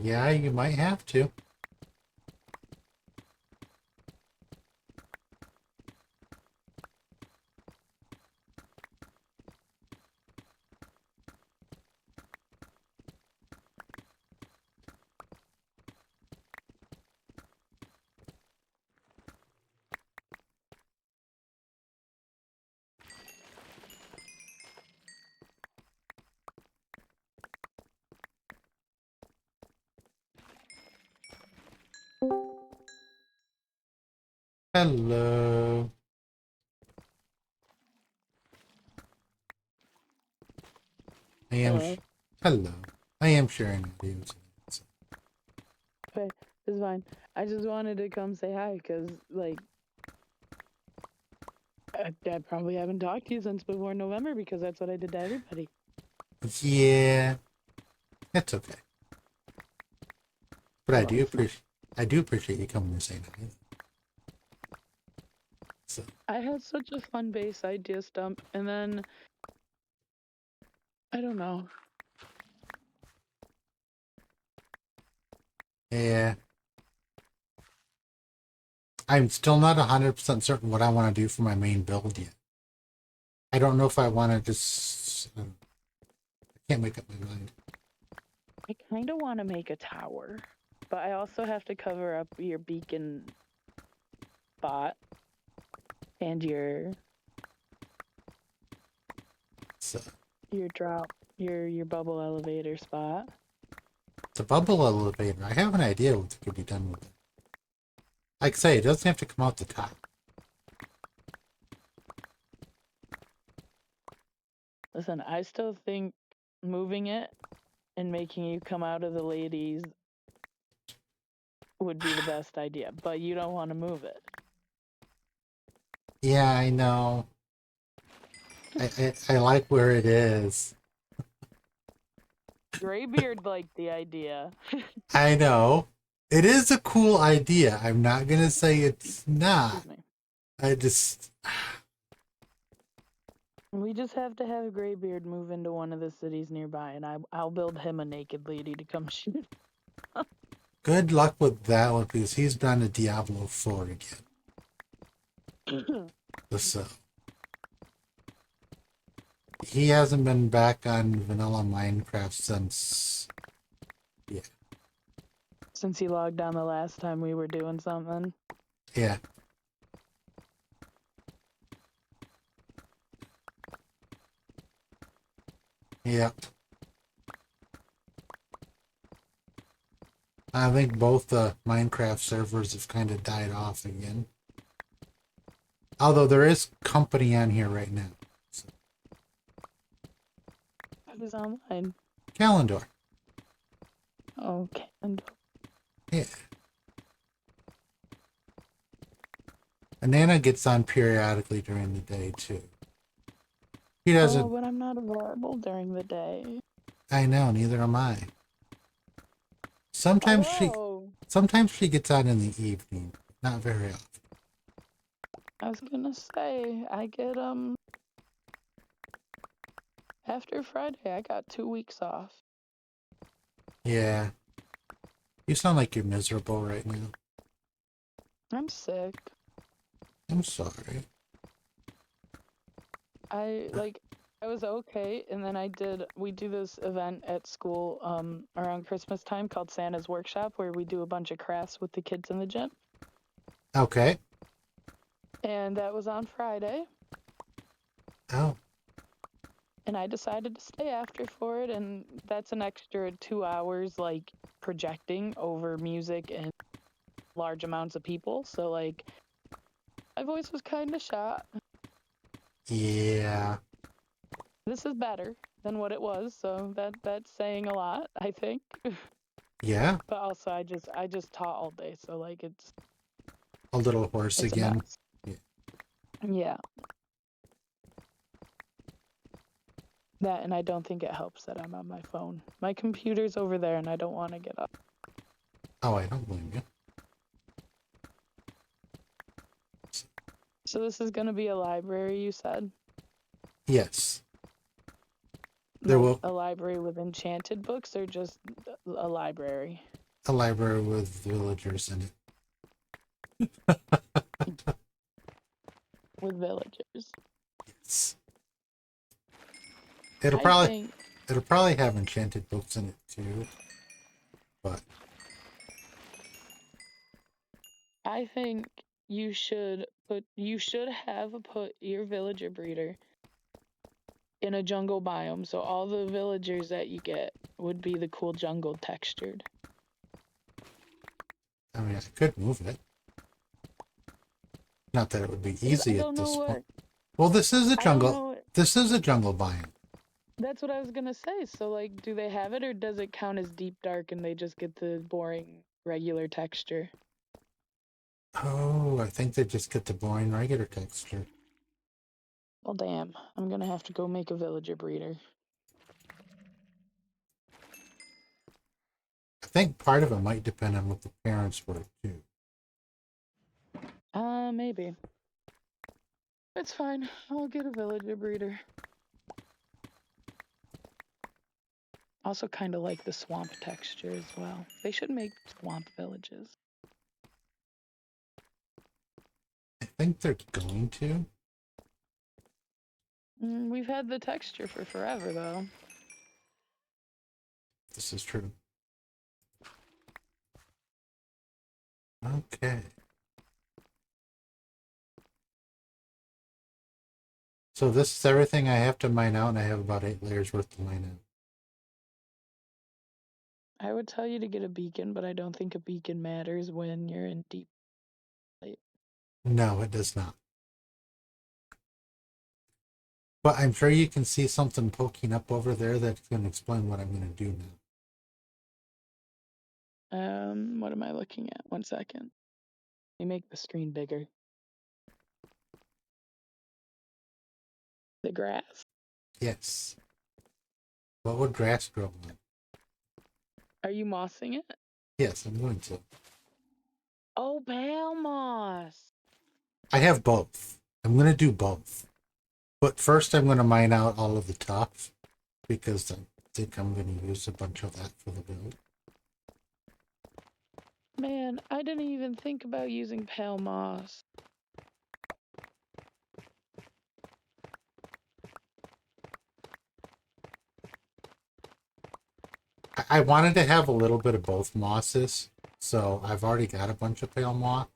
Yeah, you might have to. Hello. I am. Hello. I am sharing videos. Okay, it's fine. I just wanted to come say hi because, like, I probably haven't talked to you since before November because that's what I did to everybody. Yeah, it's okay. But Well, I do appreciate you coming to say hi. So I had such a fun base idea stump, and then I don't know. yeah, I'm still not 100% certain what I want to do for my main build yet. I don't know if I want to just. I can't make up my mind. I kind of want to make a tower, but I also have to cover up your beacon spot and So, your drop, your bubble elevator spot. the bubble elevator, I have an idea what could be done with it. Like I say, it doesn't have to come out the top. Listen, I still think moving it and making you come out of the ladies would be the best idea, but you don't want to move it. Yeah, I know. I like where it is. Graybeard liked the idea. I know. It is a cool idea. I'm not going to say it's not. Excuse me. I just. We just have to have Graybeard move into one of the cities nearby, and I'll build him a naked lady to come shoot. Good luck with that one because he's done a Diablo 4 again. So. He hasn't been back on vanilla Minecraft since. Yeah. Since he logged on the last time we were doing something. Yeah. Yep. I think both the Minecraft servers have kind of died off again. Although there is company on here right now. So. Who's online? Calendar. Okay. Yeah. And Nana gets on periodically during the day too. He doesn't. Oh, but I'm not available during the day. I know, neither am I. Sometimes she gets on in the evening. Not very often. I was gonna say, I get, after Friday, I got 2 weeks off. Yeah. You sound like you're miserable right now. I'm sick. I'm sorry. I was okay, and then we do this event at school around Christmas time called Santa's Workshop, where we do a bunch of crafts with the kids in the gym. Okay. And that was on Friday. Oh. And I decided to stay after for it, and that's an extra 2 hours like projecting over music and large amounts of people. So like my voice was kind of shot. Yeah. This is better than what it was, so that's saying a lot, I think. Yeah. But also I just taught all day, so like it's A little hoarse a again. mess. Yeah. That, and I don't think it helps that I'm on my phone. My computer's over there and I don't want to get up. Oh, I don't blame you. So this is going to be a library, you said? Yes. There will a library with enchanted books or just a library? a library with villagers in it. With villagers. Yes. It'll probably have enchanted books in it too. But I think you should put your villager breeder in a jungle biome, so all the villagers that you get would be the cool jungle textured. I mean, I could move it. Not that it would be easy at this point. Well, this is a jungle. This is a jungle biome. That's what I was gonna say. So, like, do they have it, or does it count as deep dark and they just get the boring regular texture? Oh, I think they just get the boring regular texture. Well, damn. I'm gonna have to go make a villager breeder. I think part of it might depend on what the parents were too. Maybe. It's fine. I'll get a villager breeder. Also kind of like the swamp texture as well. They should make swamp villages. think they're going to. We've had the texture for forever, though. This is true. Okay. So this is everything I have to mine out, and I have about 8 layers worth to mine out. I would tell you to get a beacon, but I don't think a beacon matters when you're in deep light. No, it does not. But I'm sure you can see something poking up over there that's going to explain what I'm going to do now. What am I looking at? 1 second. Let me make the screen bigger. The grass? Yes. What would grass grow on? Are you mossing it? Yes, I'm going to. Oh, pale moss. I have both. I'm going to do both. But first I'm going to mine out all of the tuff, because I think I'm going to use a bunch of that for the build. Man, I didn't even think about using pale moss. I wanted to have a little bit of both mosses, so I've already got a bunch of pale moss.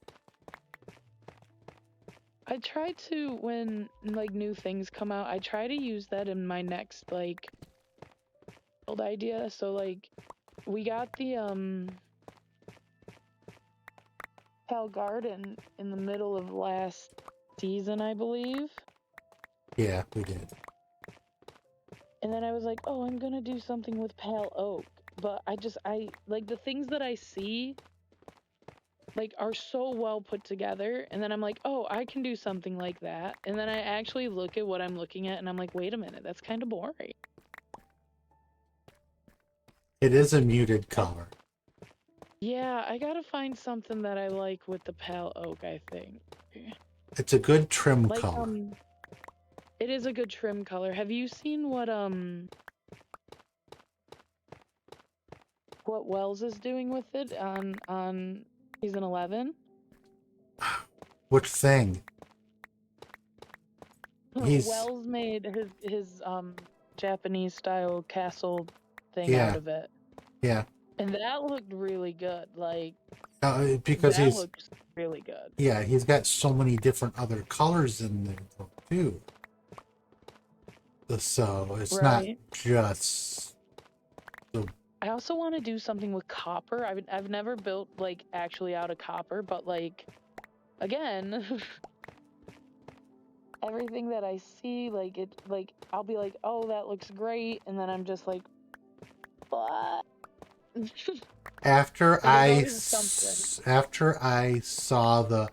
I try to, when like new things come out, I try to use that in my next like build idea. So like we got the pale garden in the middle of last season, I believe. Yeah, we did. And then I was like, oh, I'm gonna do something with pale oak. But I like the things that I see like are so well put together, and then I'm like, oh, I can do something like that. And then I actually look at what I'm looking at and I'm like, wait a minute, that's kind of boring. It is a muted color. Yeah, I gotta find something that I like with the pale oak, I think. It's a good trim Like, color. it is a good trim color. Have you seen what Wells is doing with it on season 11? Which thing? He's Wells made his Japanese style castle thing out yeah, of it. yeah. And that looked really good. Like Because that he's looked really good. yeah, he's got so many different other colors in there too. So it's not Right. just the I also want to do something with copper. I've never built like actually out of copper, but like again, everything that I see, like it, like I'll be like, oh, that looks great, and then I'm just like, what? after There's always something. after I saw the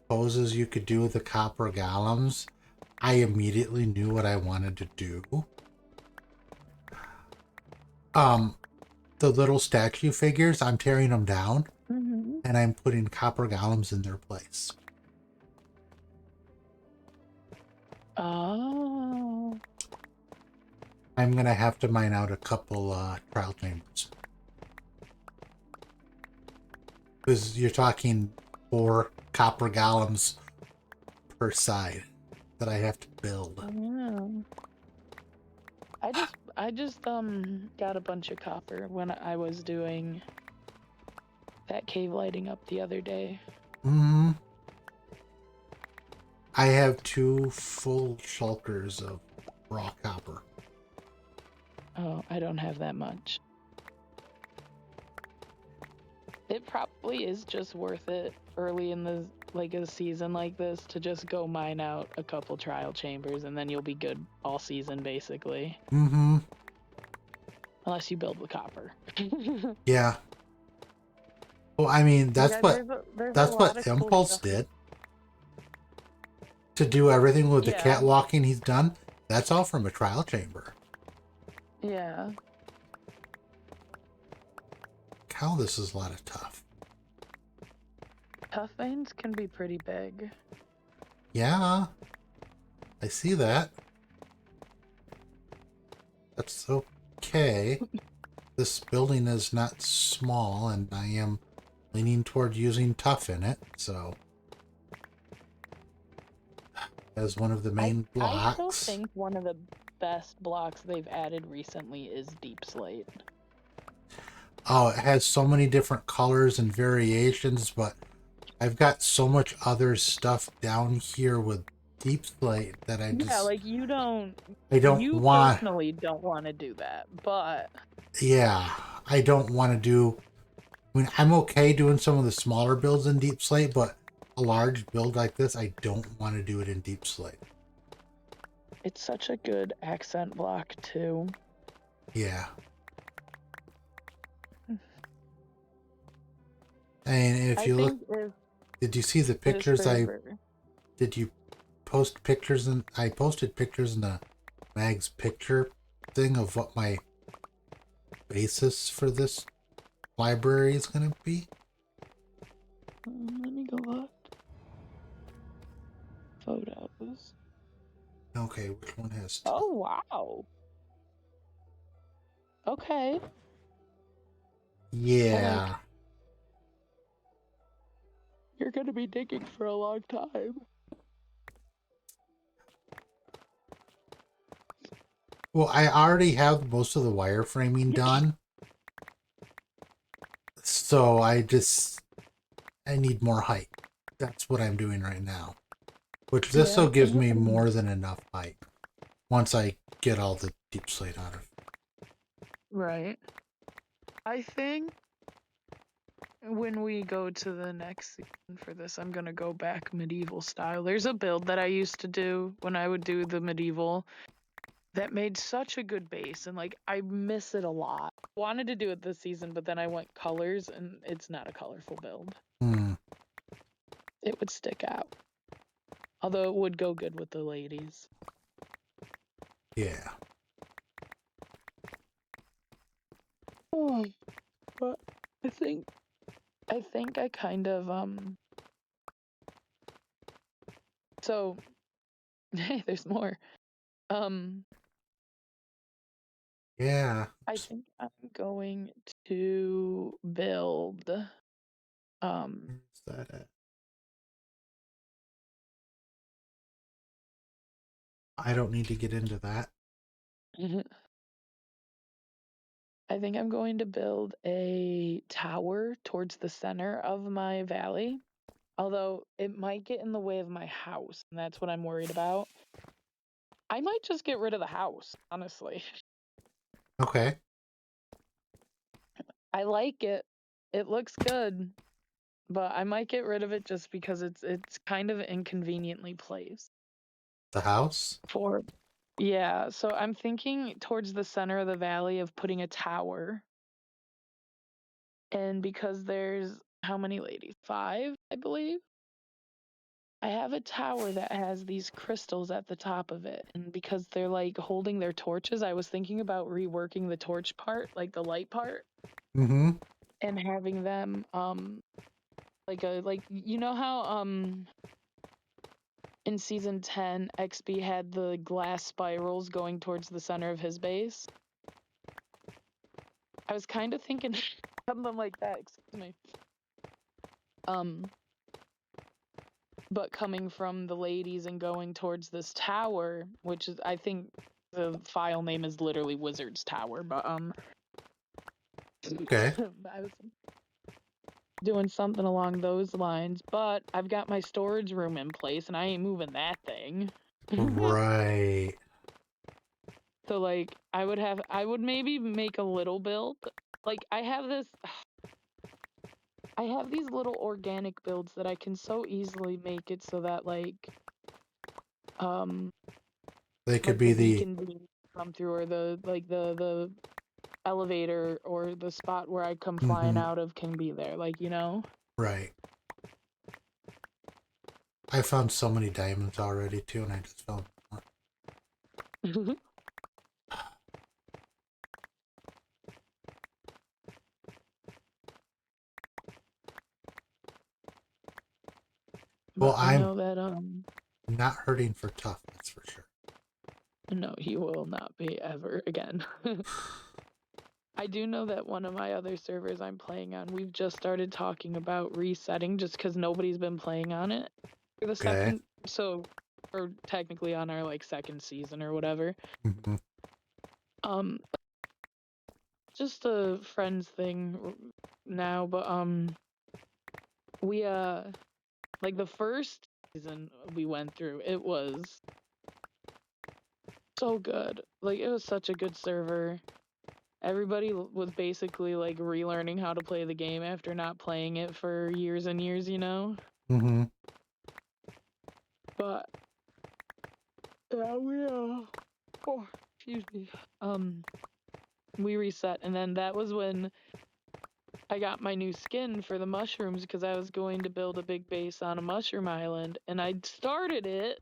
poses you could do with the copper golems, I immediately knew what I wanted to do. The little statue figures, I'm tearing them down, and I'm putting copper golems in their place. Oh. I'm gonna have to mine out a couple trial chambers, because you're talking 4 copper golems per side that I have to build. Yeah. I just got a bunch of copper when I was doing that cave lighting up the other day. I have 2 full shulkers of raw copper. Oh, I don't have that much. It probably is just worth it early in the like a season like this to just go mine out a couple trial chambers, and then you'll be good all season basically. Unless you build with copper. Yeah. Well, I mean, that's Yeah, what there's a lot of cool Impulse stuff. did. To do everything with the Yeah. catwalking he's done, that's all from a trial chamber. Yeah. Cow, this is a lot of tough. Tough veins can be pretty big. Yeah. I see that. That's okay. This building is not small, and I am leaning toward using tough in it, so... as one of the I main I still blocks. think one of the best blocks they've added recently is Deep Slate. Oh, it has so many different colors and variations, but I've got so much other stuff down here with Deep Slate that Yeah, like you don't you want. personally don't want to do that, but Yeah, I don't want to do. I mean, I'm okay doing some of the smaller builds in Deep Slate, but a large build like this, I don't want to do it in Deep Slate. it's such a good accent block too. Yeah. And if I you look, think if did you see the this pictures server, did you post pictures and I posted pictures in the Mag's picture thing of what my basis for this library is going to be? let me go look. Photos. Okay, which one has Oh wow. Okay. Like Yeah. you're gonna be digging for a long time. Well, I already have most of the wireframing done. So I need more height. That's what I'm doing right now. Which this Yeah. will give me more than enough height once I get all the deep slate out of. Right. I think when we go to the next season for this, I'm gonna go back medieval style. There's a build that I used to do when I would do the medieval that made such a good base, and like I miss it a lot. Wanted to do it this season, but then I went colors, and it's not a colorful build. Hmm. It would stick out, although it would go good with the ladies. Yeah. Oh, but I think I kind of So hey, there's more. Um, Yeah. I think I'm going to build um Where's that at? I don't need to get into that. I think I'm going to build a tower towards the center of my valley. Although it might get in the way of my house, and that's what I'm worried about. I might just get rid of the house, honestly. Okay. I like it. It looks good, but I might get rid of it just because it's kind of inconveniently placed. The house? For Yeah, so I'm thinking towards the center of the valley of putting a tower. And because there's how many ladies? 5, I believe. I have a tower that has these crystals at the top of it. And because they're like holding their torches, I was thinking about reworking the torch part, like the light part, Mm-hmm. and having them like you know how in season 10 XB had the glass spirals going towards the center of his base? I was kind of thinking something like that, excuse me. Um, but coming from the ladies and going towards this tower, which is I think the file name is literally Wizard's Tower, but Okay. I was doing something along those lines, but I've got my storage room in place and I ain't moving that thing. Right. So like I would maybe make a little build. Like I have these little organic builds that I can so easily make it so that um They could like the be the beacon beams come through, or the elevator or the spot where I come flying mm-hmm. out of can be there, like, you know. Right. I found so many diamonds already too, and I just found more. Well, But I I'm know that not hurting for tough, that's for sure. no, he will not be ever again. I do know that one of my other servers I'm playing on, we've just started talking about resetting just because nobody's been playing on it for the Okay. second. So or technically on our like second season or whatever. Mm-hmm. Um, just a friends thing now, but we like the first season we went through, it was so good. Like it was such a good server. Everybody was basically like relearning how to play the game after not playing it for years and years, you know? Mm-hmm. But yeah, oh, excuse me. We reset, and then that was when I got my new skin for the mushrooms because I was going to build a big base on a mushroom island, and I started it,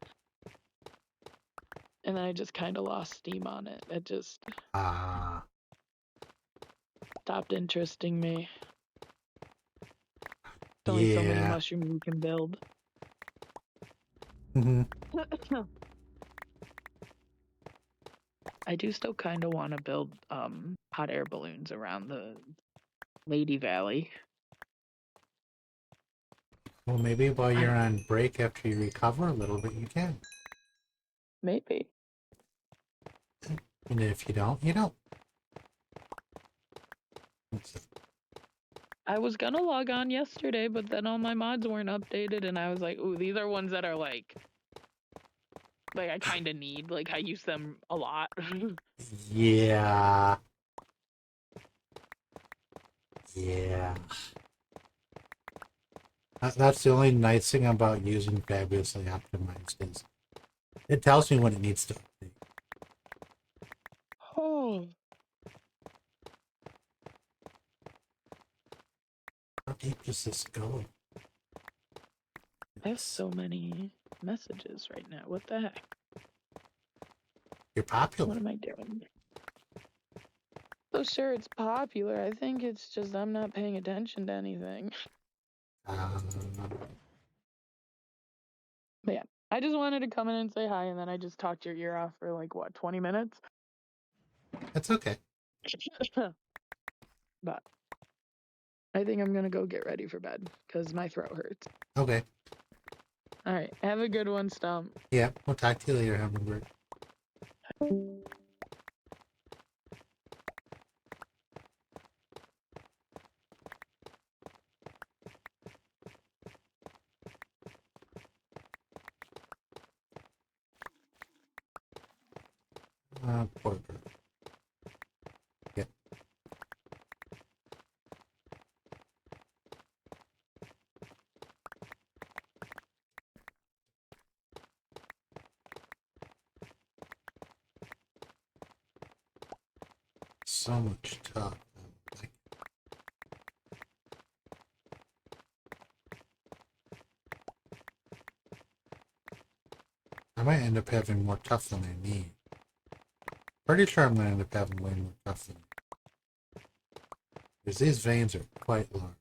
and then I just kind of lost steam on it. It just Ah. stopped interesting me. There's only so many Yeah. mushrooms you can build. Mm-hmm. I do still kind of want to build hot air balloons around the Lady Valley. Well, maybe while I you're on break after you recover a little bit, you can. maybe. And if you don't, you don't. I was gonna log on yesterday, but then all my mods weren't updated, and I was like, "Ooh, these are ones that are like I kind of need. Like I use them a lot." Yeah. Yeah. That's the only nice thing about using Fabulously Optimized is it tells me when it needs to update. Oh, How deep does this go? I have so many messages right now. What the heck? You're popular. What am I doing? So sure, it's popular. I think it's just I'm not paying attention to anything. Um, But yeah, I just wanted to come in and say hi, and then I just talked your ear off for like what 20 minutes. that's okay. But I think I'm gonna go get ready for bed because my throat hurts. Okay. All right, have a good one, Stump. Yeah, we'll talk to you later, Hummingbird. Poor bird. Yeah. So much talk. I might end up having more tough than I need. Pretty sure I'm going to end up having way more tough than I need. Because these veins are quite large.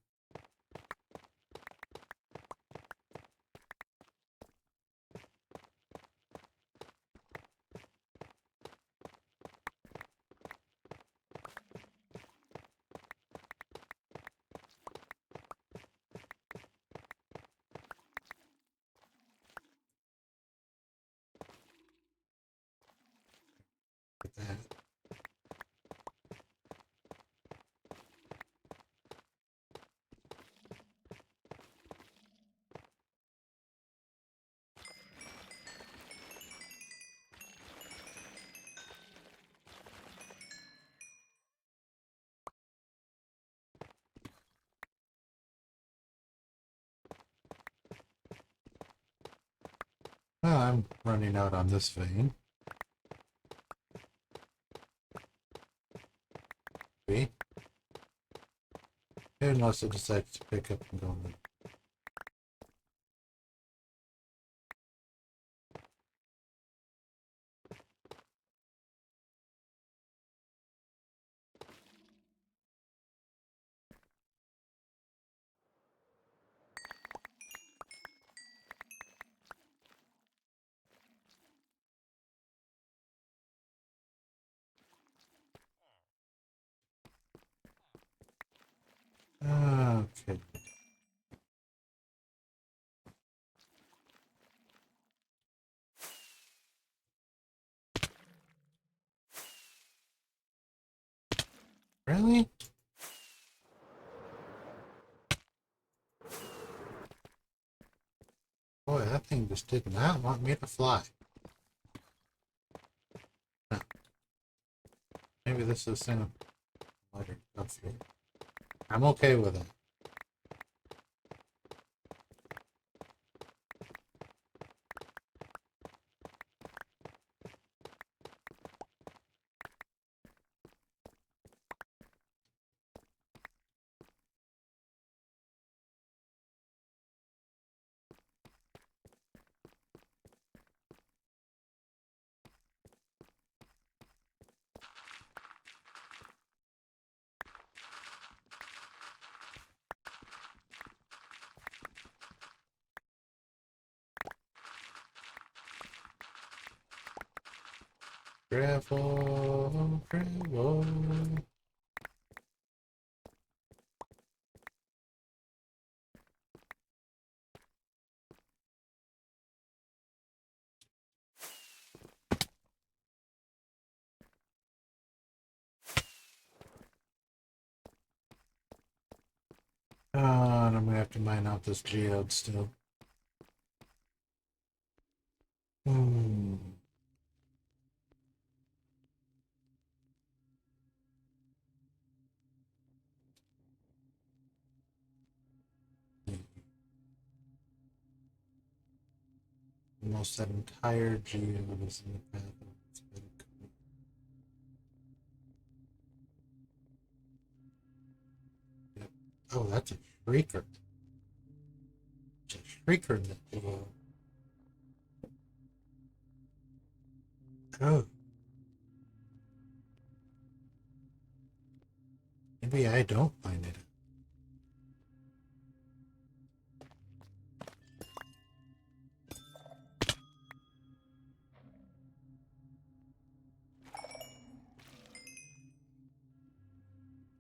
Like that. Well, I'm running out on this vein. See? Unless it decides to pick up and go in. Okay. Really? Boy, that thing just did not want me to fly. Huh. Maybe this is in a lighter stuff here. I'm okay with it. Gravel, gravel. And I'm gonna have to mine out this geode still. Hmm. Almost that entire geode is in the path of this bit of code. Yep. Oh, that's a shrieker. It's a shrieker in that geode. Oh, maybe I don't find it.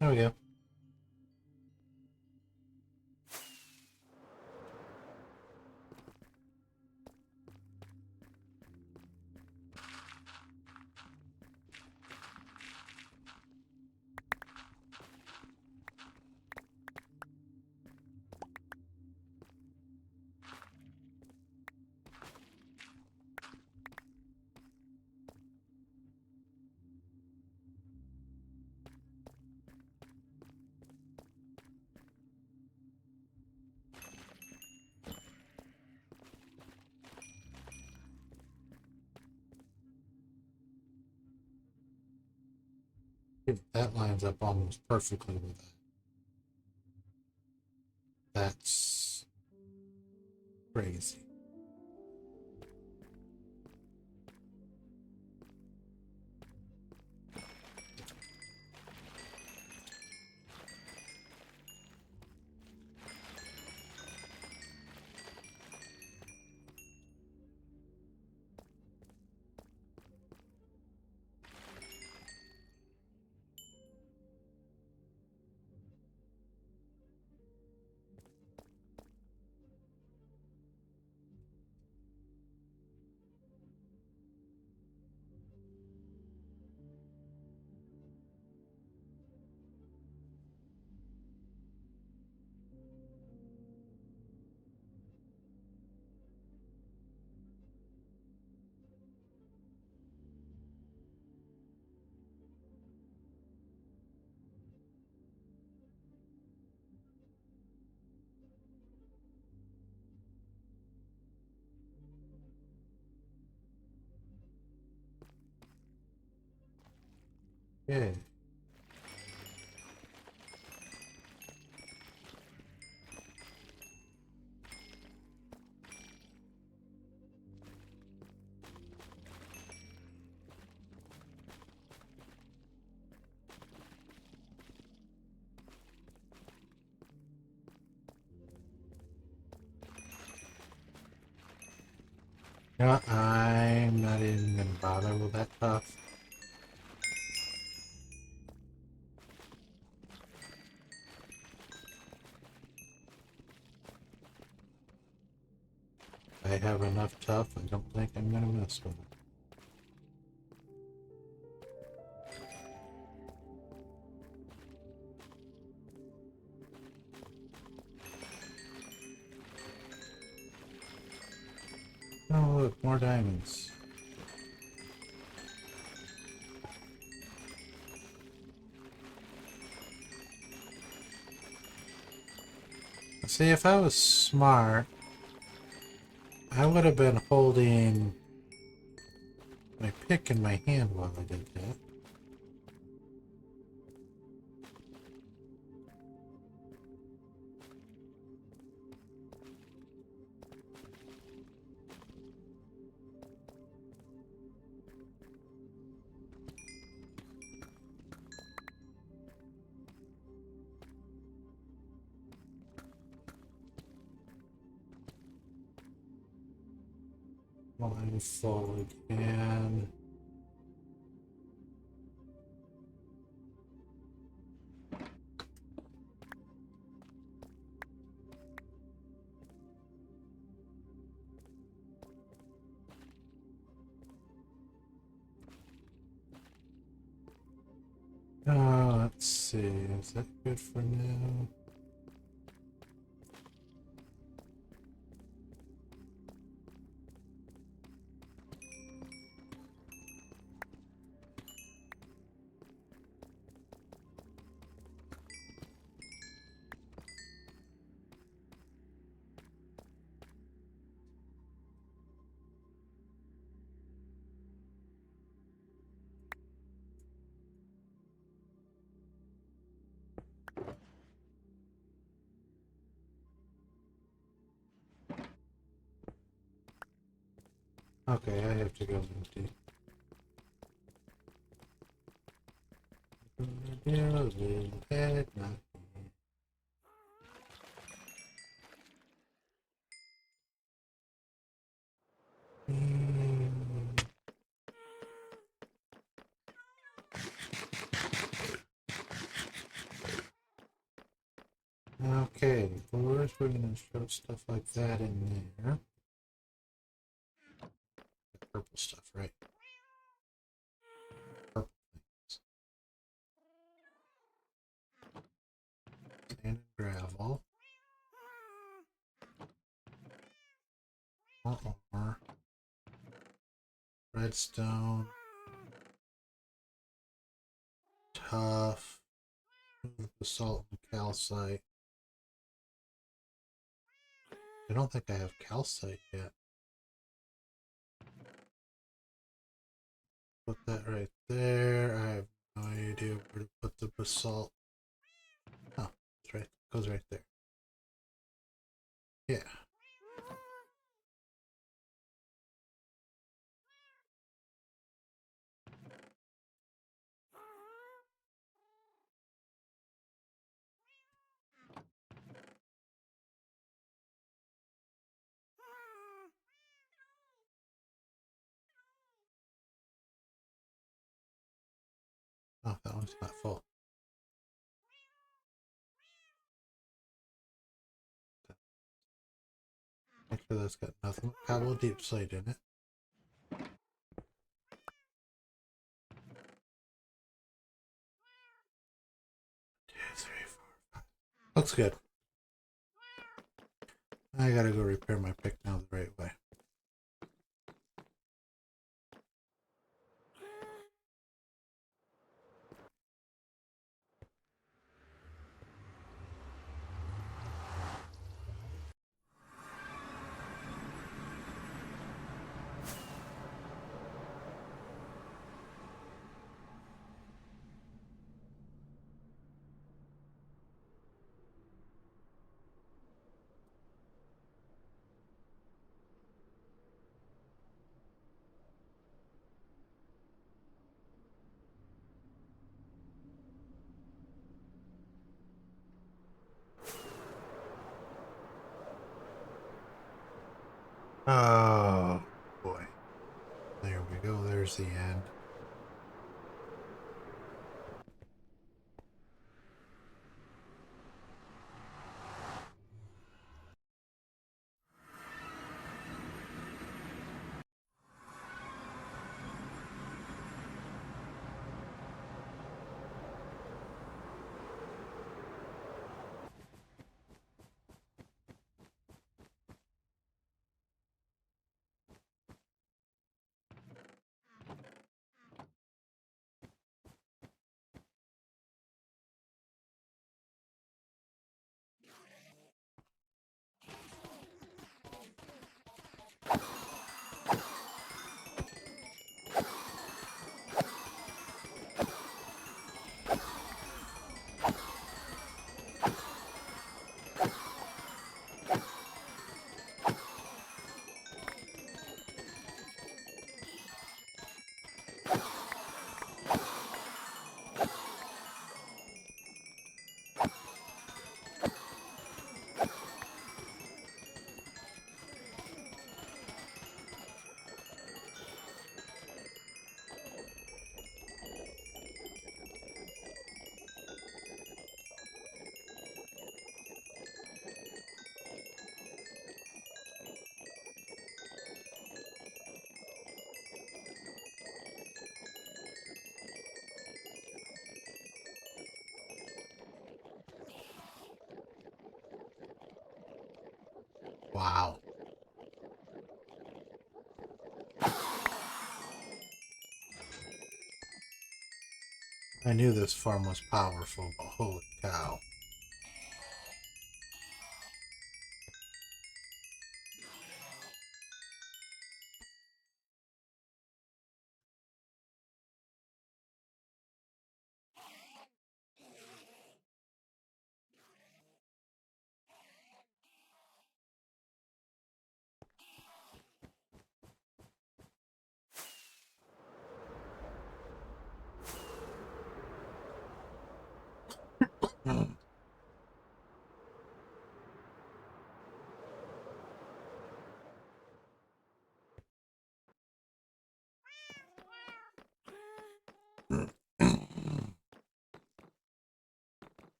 There we go. That lines up almost perfectly with that. That's crazy. Yeah. No, I'm not even gonna bother with that stuff. I have enough tough. I don't think I'm gonna mess with it. Oh, look, more diamonds. See, if I was smart, I would have been holding my pick in my hand while I did that. Line full again. Let's see. Is that good for now? Okay, I have to go empty. Okay, first we're gonna show stuff like that in there. The purple stuff, right? Purple things. Sand and gravel. More armor. Redstone. Tough. Basalt and calcite. I don't think I have calcite yet. Put that right there. I have no idea where to put the basalt. Oh, it's right. Goes right there. Yeah. Oh, that one's not full. Make sure that's got nothing but cobble deep slate in it. 2, 3, 4, 5. Looks good. I gotta go repair my pick now the right way. Oh boy. There we go. There's the end. Wow. I knew this farm was powerful, but holy cow.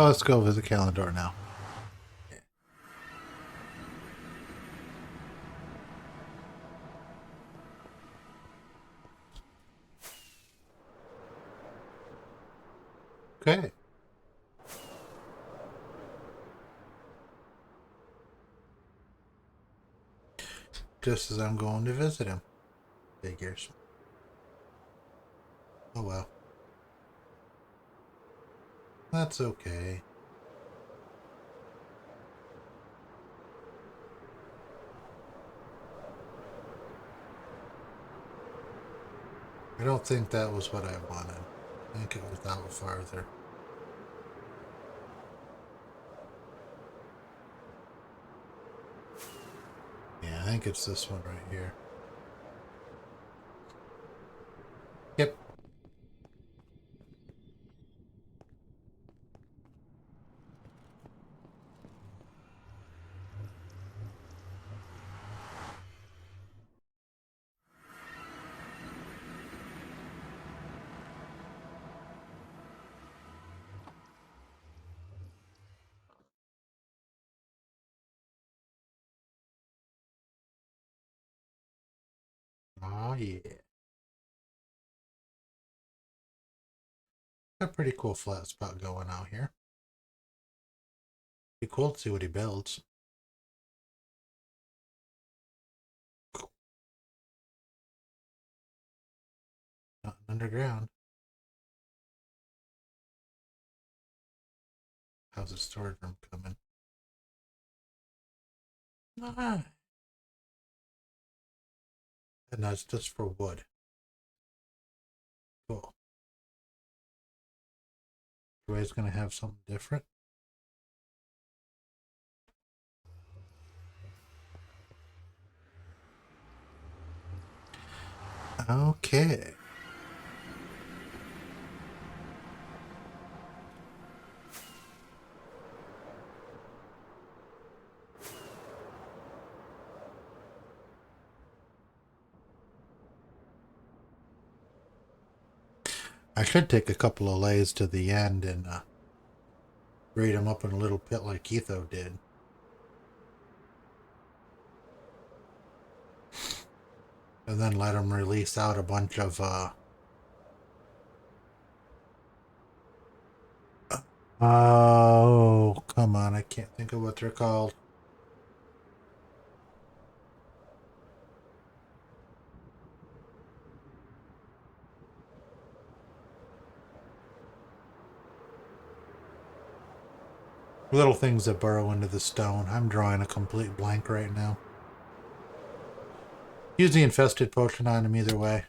Let's go visit Calendar now. Okay. Just as I'm going to visit him. Figures. Oh well. That's okay. I don't think that was what I wanted. I think it was out farther. Yeah, I think it's this one right here. Yep. Oh yeah. A pretty cool flat spot going out here. Be cool to see what he builds. Nothing underground. How's the storage room coming? Ah. And that's just for wood. Cool. Ray's gonna have something different. Okay. I should take a couple of lays to the end and raid them up in a little pit like Etho did. And then let them release out a bunch of oh, come on, I can't think of what they're called. Little things that burrow into the stone. I'm drawing a complete blank right now. Use the infested potion on him either way.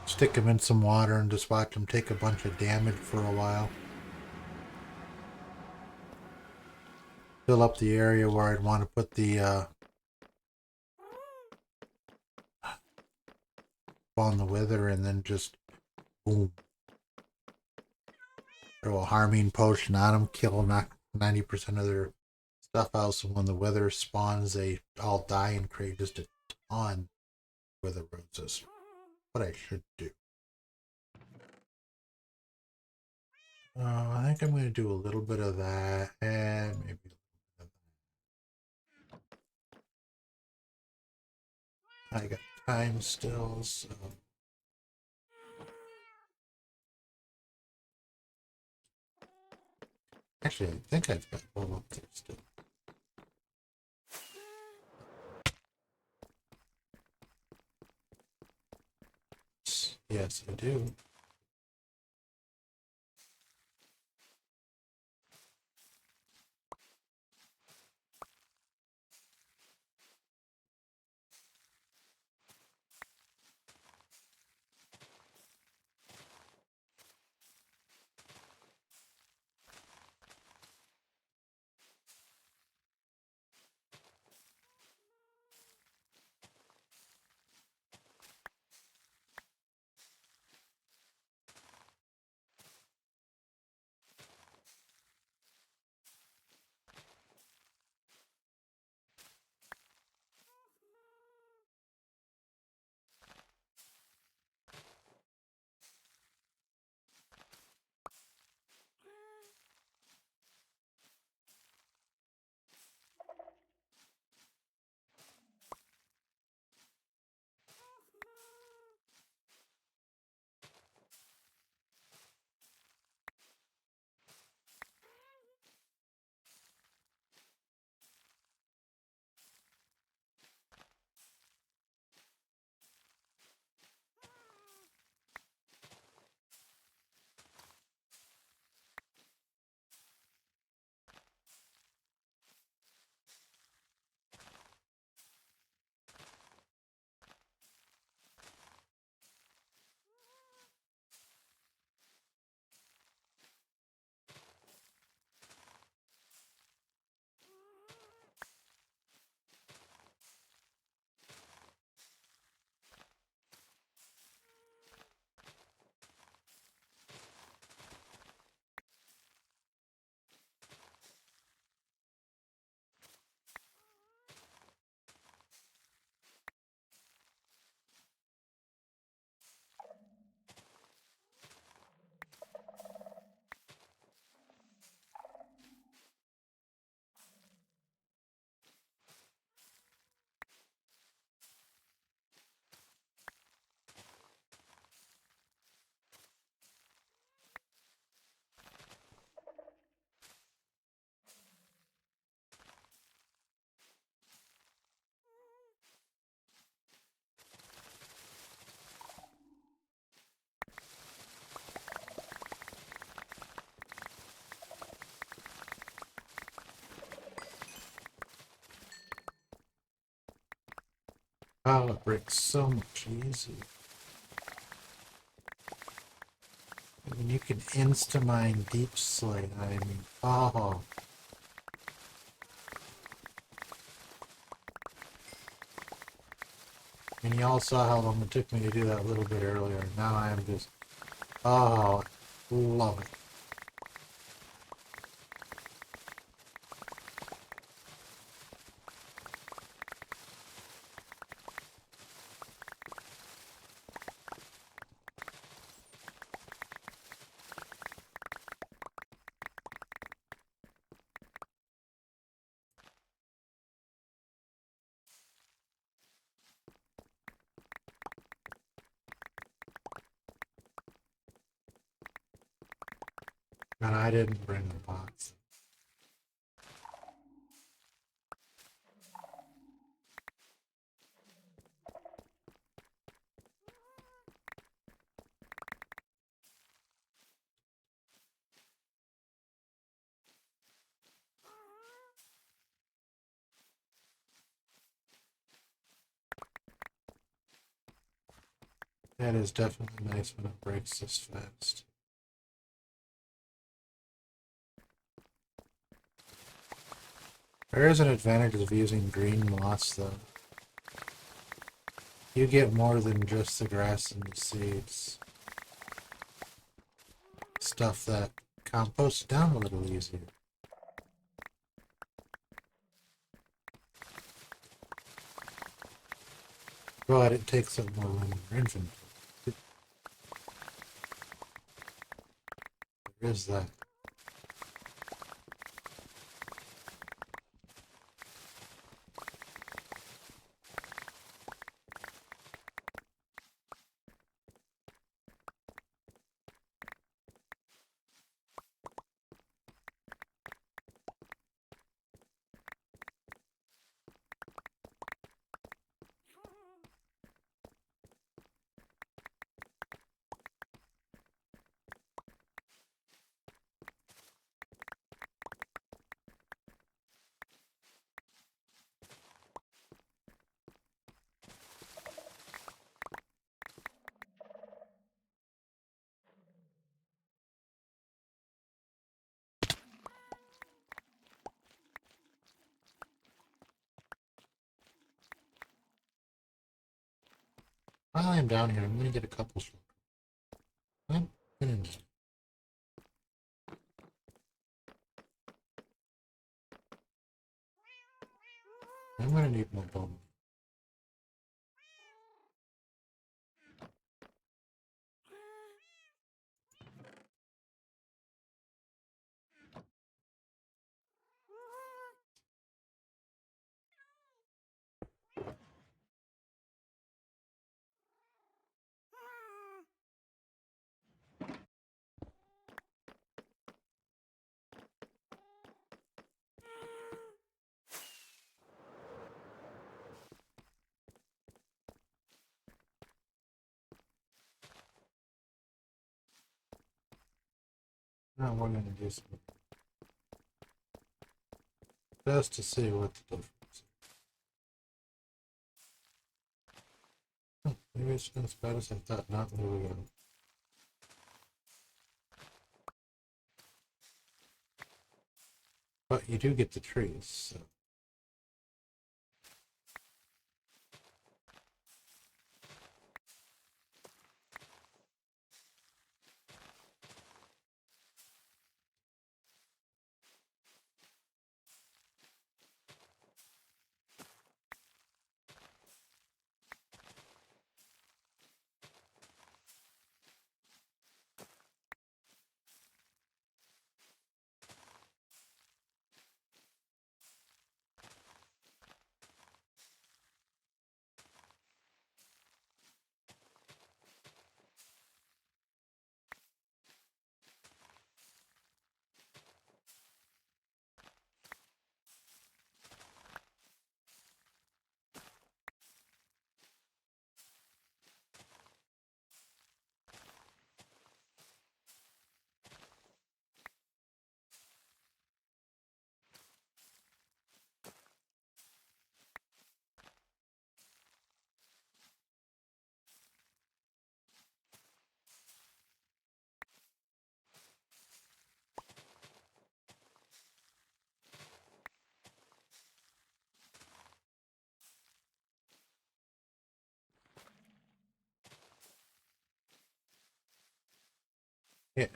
Stick him in some water and just watch him take a bunch of damage for a while. Fill up the area where I'd want to put the on the wither and then just boom. Throw a harming potion on them, kill 90% of their stuff out, so when the wither spawns, they all die and create just a ton of wither roses. What I should do. I think I'm going to do a little bit of that and maybe a little bit of that. I got time still, so Actually, I think I've got one up there still. Yes, I do. Wow, it breaks so much easier. I mean, you can insta-mine deep slate. I mean, oh. And y'all saw how long it took me to do that a little bit earlier. Now I am just, oh, love it. And I didn't bring a box. That is definitely nice when it breaks this fast. There is an advantage of using green moss, though. You get more than just the grass and the seeds. Stuff that composts down a little easier. But it takes up more room in your inventory. There is that. While I'm down here, I'm going to get a couple short. I'm going to need more bone. Now we're going to do some just to see what the difference is. Maybe it's not as bad as I thought. Not there we go. But you do get the trees, so. Yeah.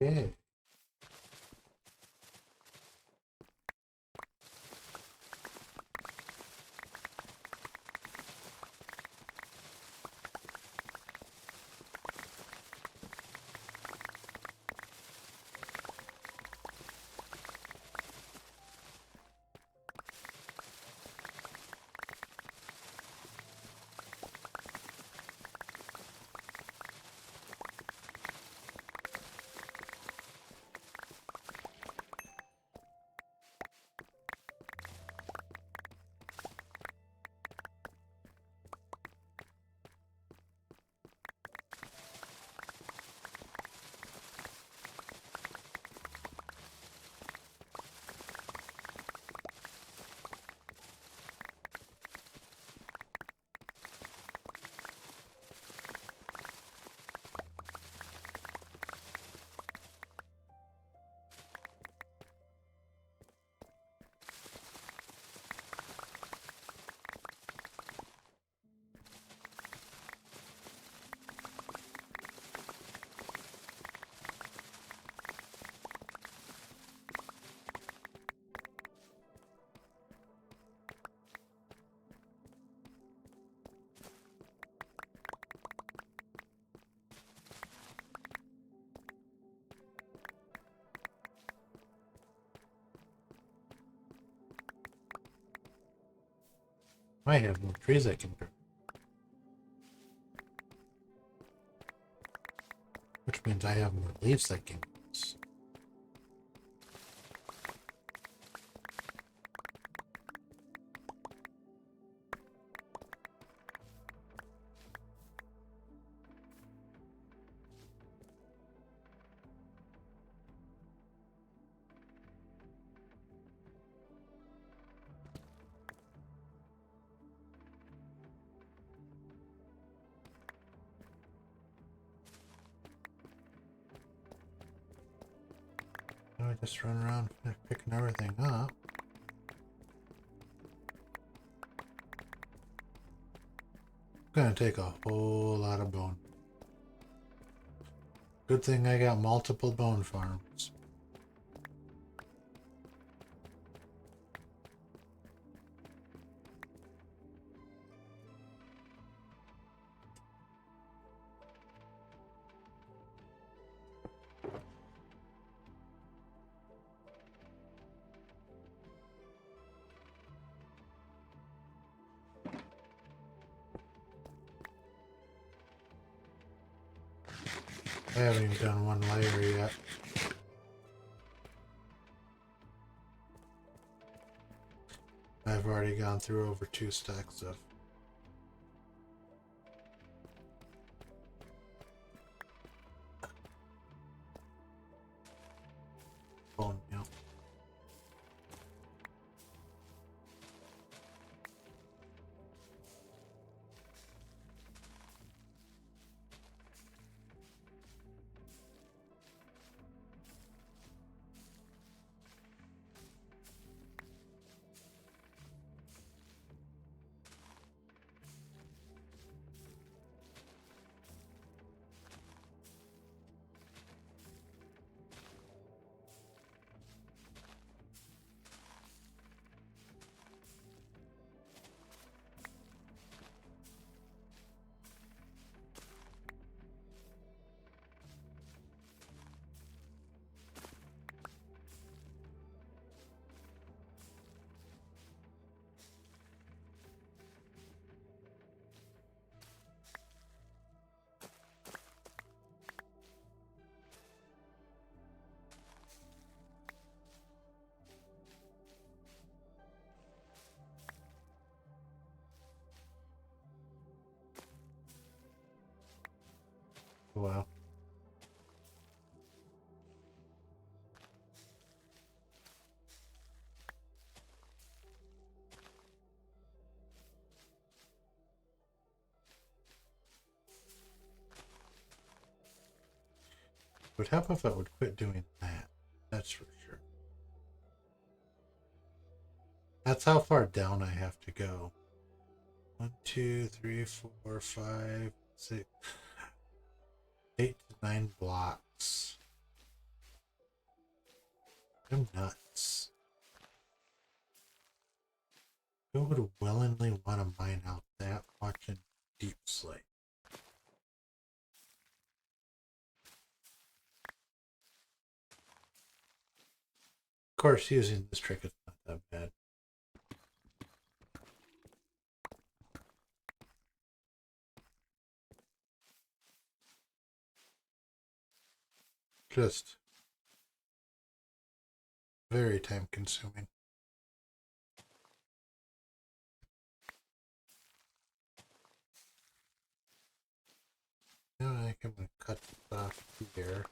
Yeah. I have no trees I can grow. Which means I have more leaves I can use. I just run around picking everything up. It's gonna take a whole lot of bone. Good thing I got multiple bone farms. I haven't even done one layer yet. I've already gone through over 2 stacks of bone meal. Wow. Would help if I would quit doing that. That's for sure. That's how far down I have to go. 1, 2, 3, 4, 5, 6, 8 to 9 blocks. I'm nuts. Who would willingly want to mine out that much in deep slate? Of course, using this trick is not that bad. Just very time consuming. Now I can cut this off here.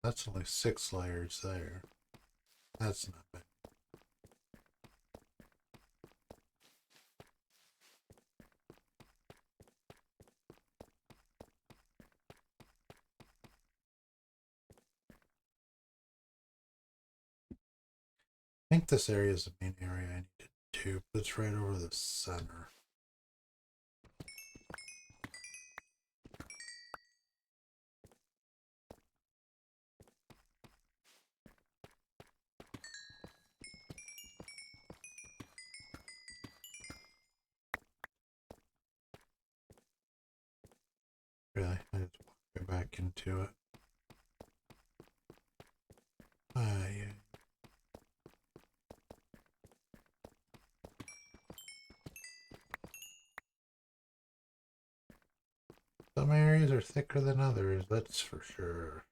That's only 6 layers there. That's not bad. I think this area is the main area I need to do, but it's right over the center. Really, I just want to go back into it. Yeah. Some areas are thicker than others, that's for sure.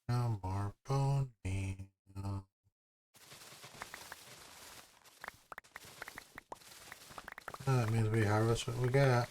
No more bone meal. That means we harvest what we got.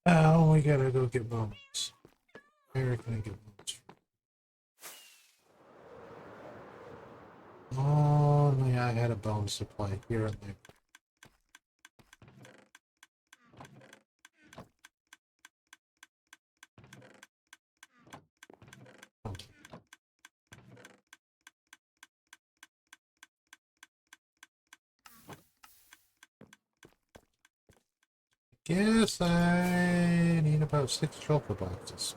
Oh, we gotta go get bones. Where can I get bones? Oh, yeah, I had a bone supply here and there. Oh. Guess I need about 6 shulker boxes.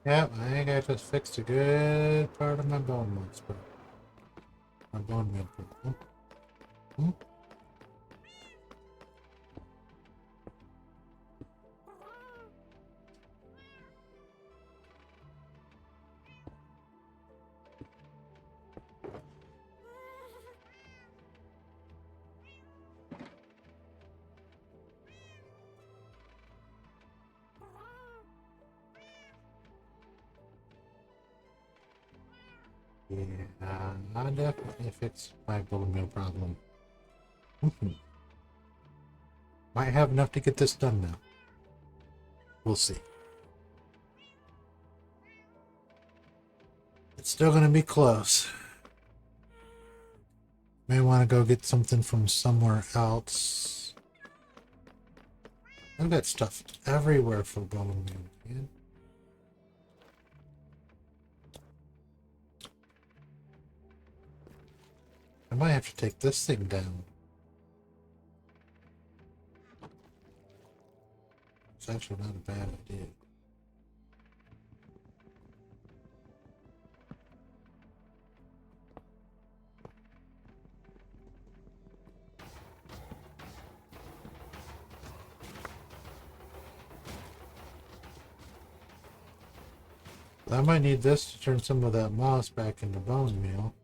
Yep, I think I just fixed a good part of my bone once, but my bone meal problem. Hmm? Yeah, I definitely fixed my bone meal problem. Might have enough to get this done now. We'll see. It's still gonna be close. May want to go get something from somewhere else. I've got stuff everywhere for bone meal, man. I might have to take this thing down. It's actually not a bad idea. I might need this to turn some of that moss back into bone meal.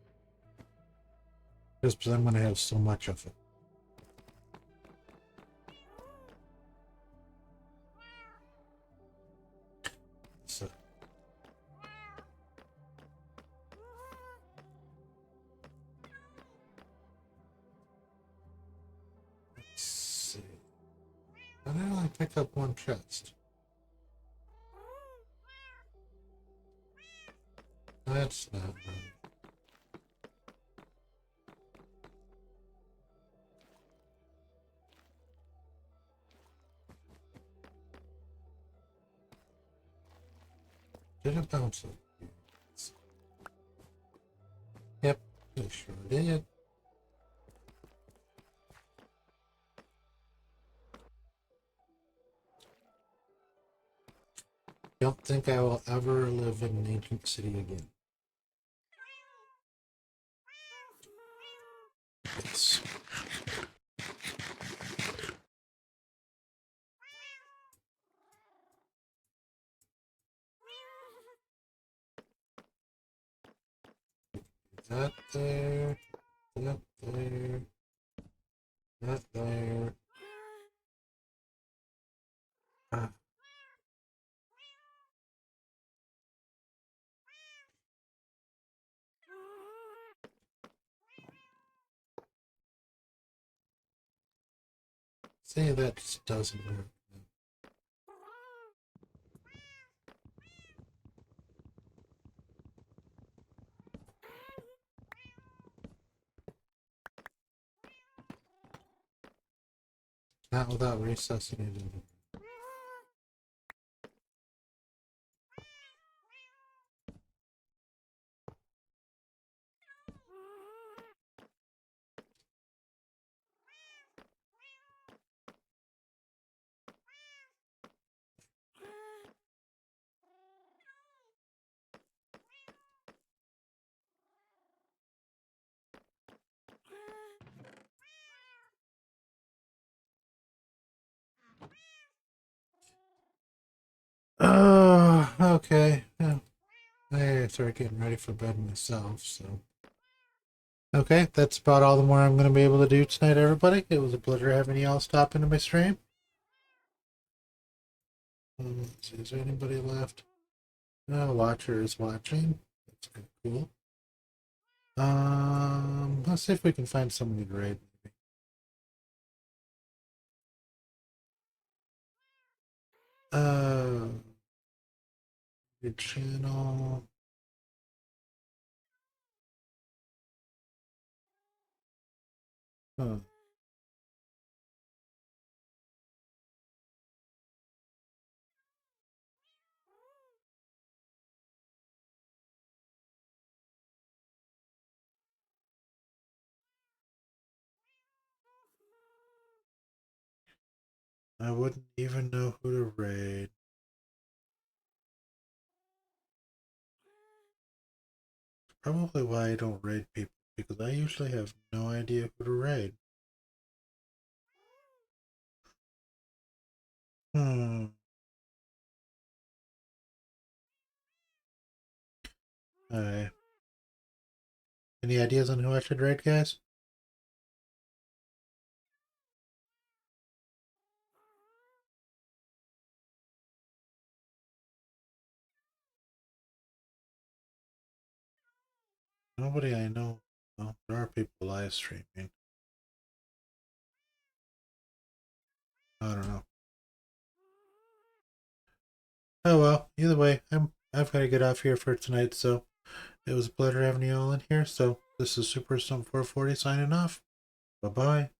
Just because I'm going to have so much of it. So, I only pick up one chest. That's not right. Did it bounce up? Yep, it sure did. Don't think I will ever live in an ancient city again. Yes. That there, that there, that there. Ah, see, that just doesn't work. Not without resuscitating. Oh, okay. Yeah. I start getting ready for bed myself, so. Okay, that's about all the more I'm going to be able to do tonight, everybody. It was a pleasure having you all stop into my stream. Let's see, is there anybody left? No, Watcher is watching. That's kind of cool. Let's see if we can find somebody to raid. Maybe. Your channel. Huh. I wouldn't even know who to raid. Probably why I don't raid people, because I usually have no idea who to raid. Hmm. Alright. Any ideas on who I should raid, guys? Nobody I know. Well, there are people live streaming. I don't know. Oh well, either way, I've got to get off here for tonight, so it was a pleasure having you all in here. So this is Super Stump 440 signing off. Bye bye.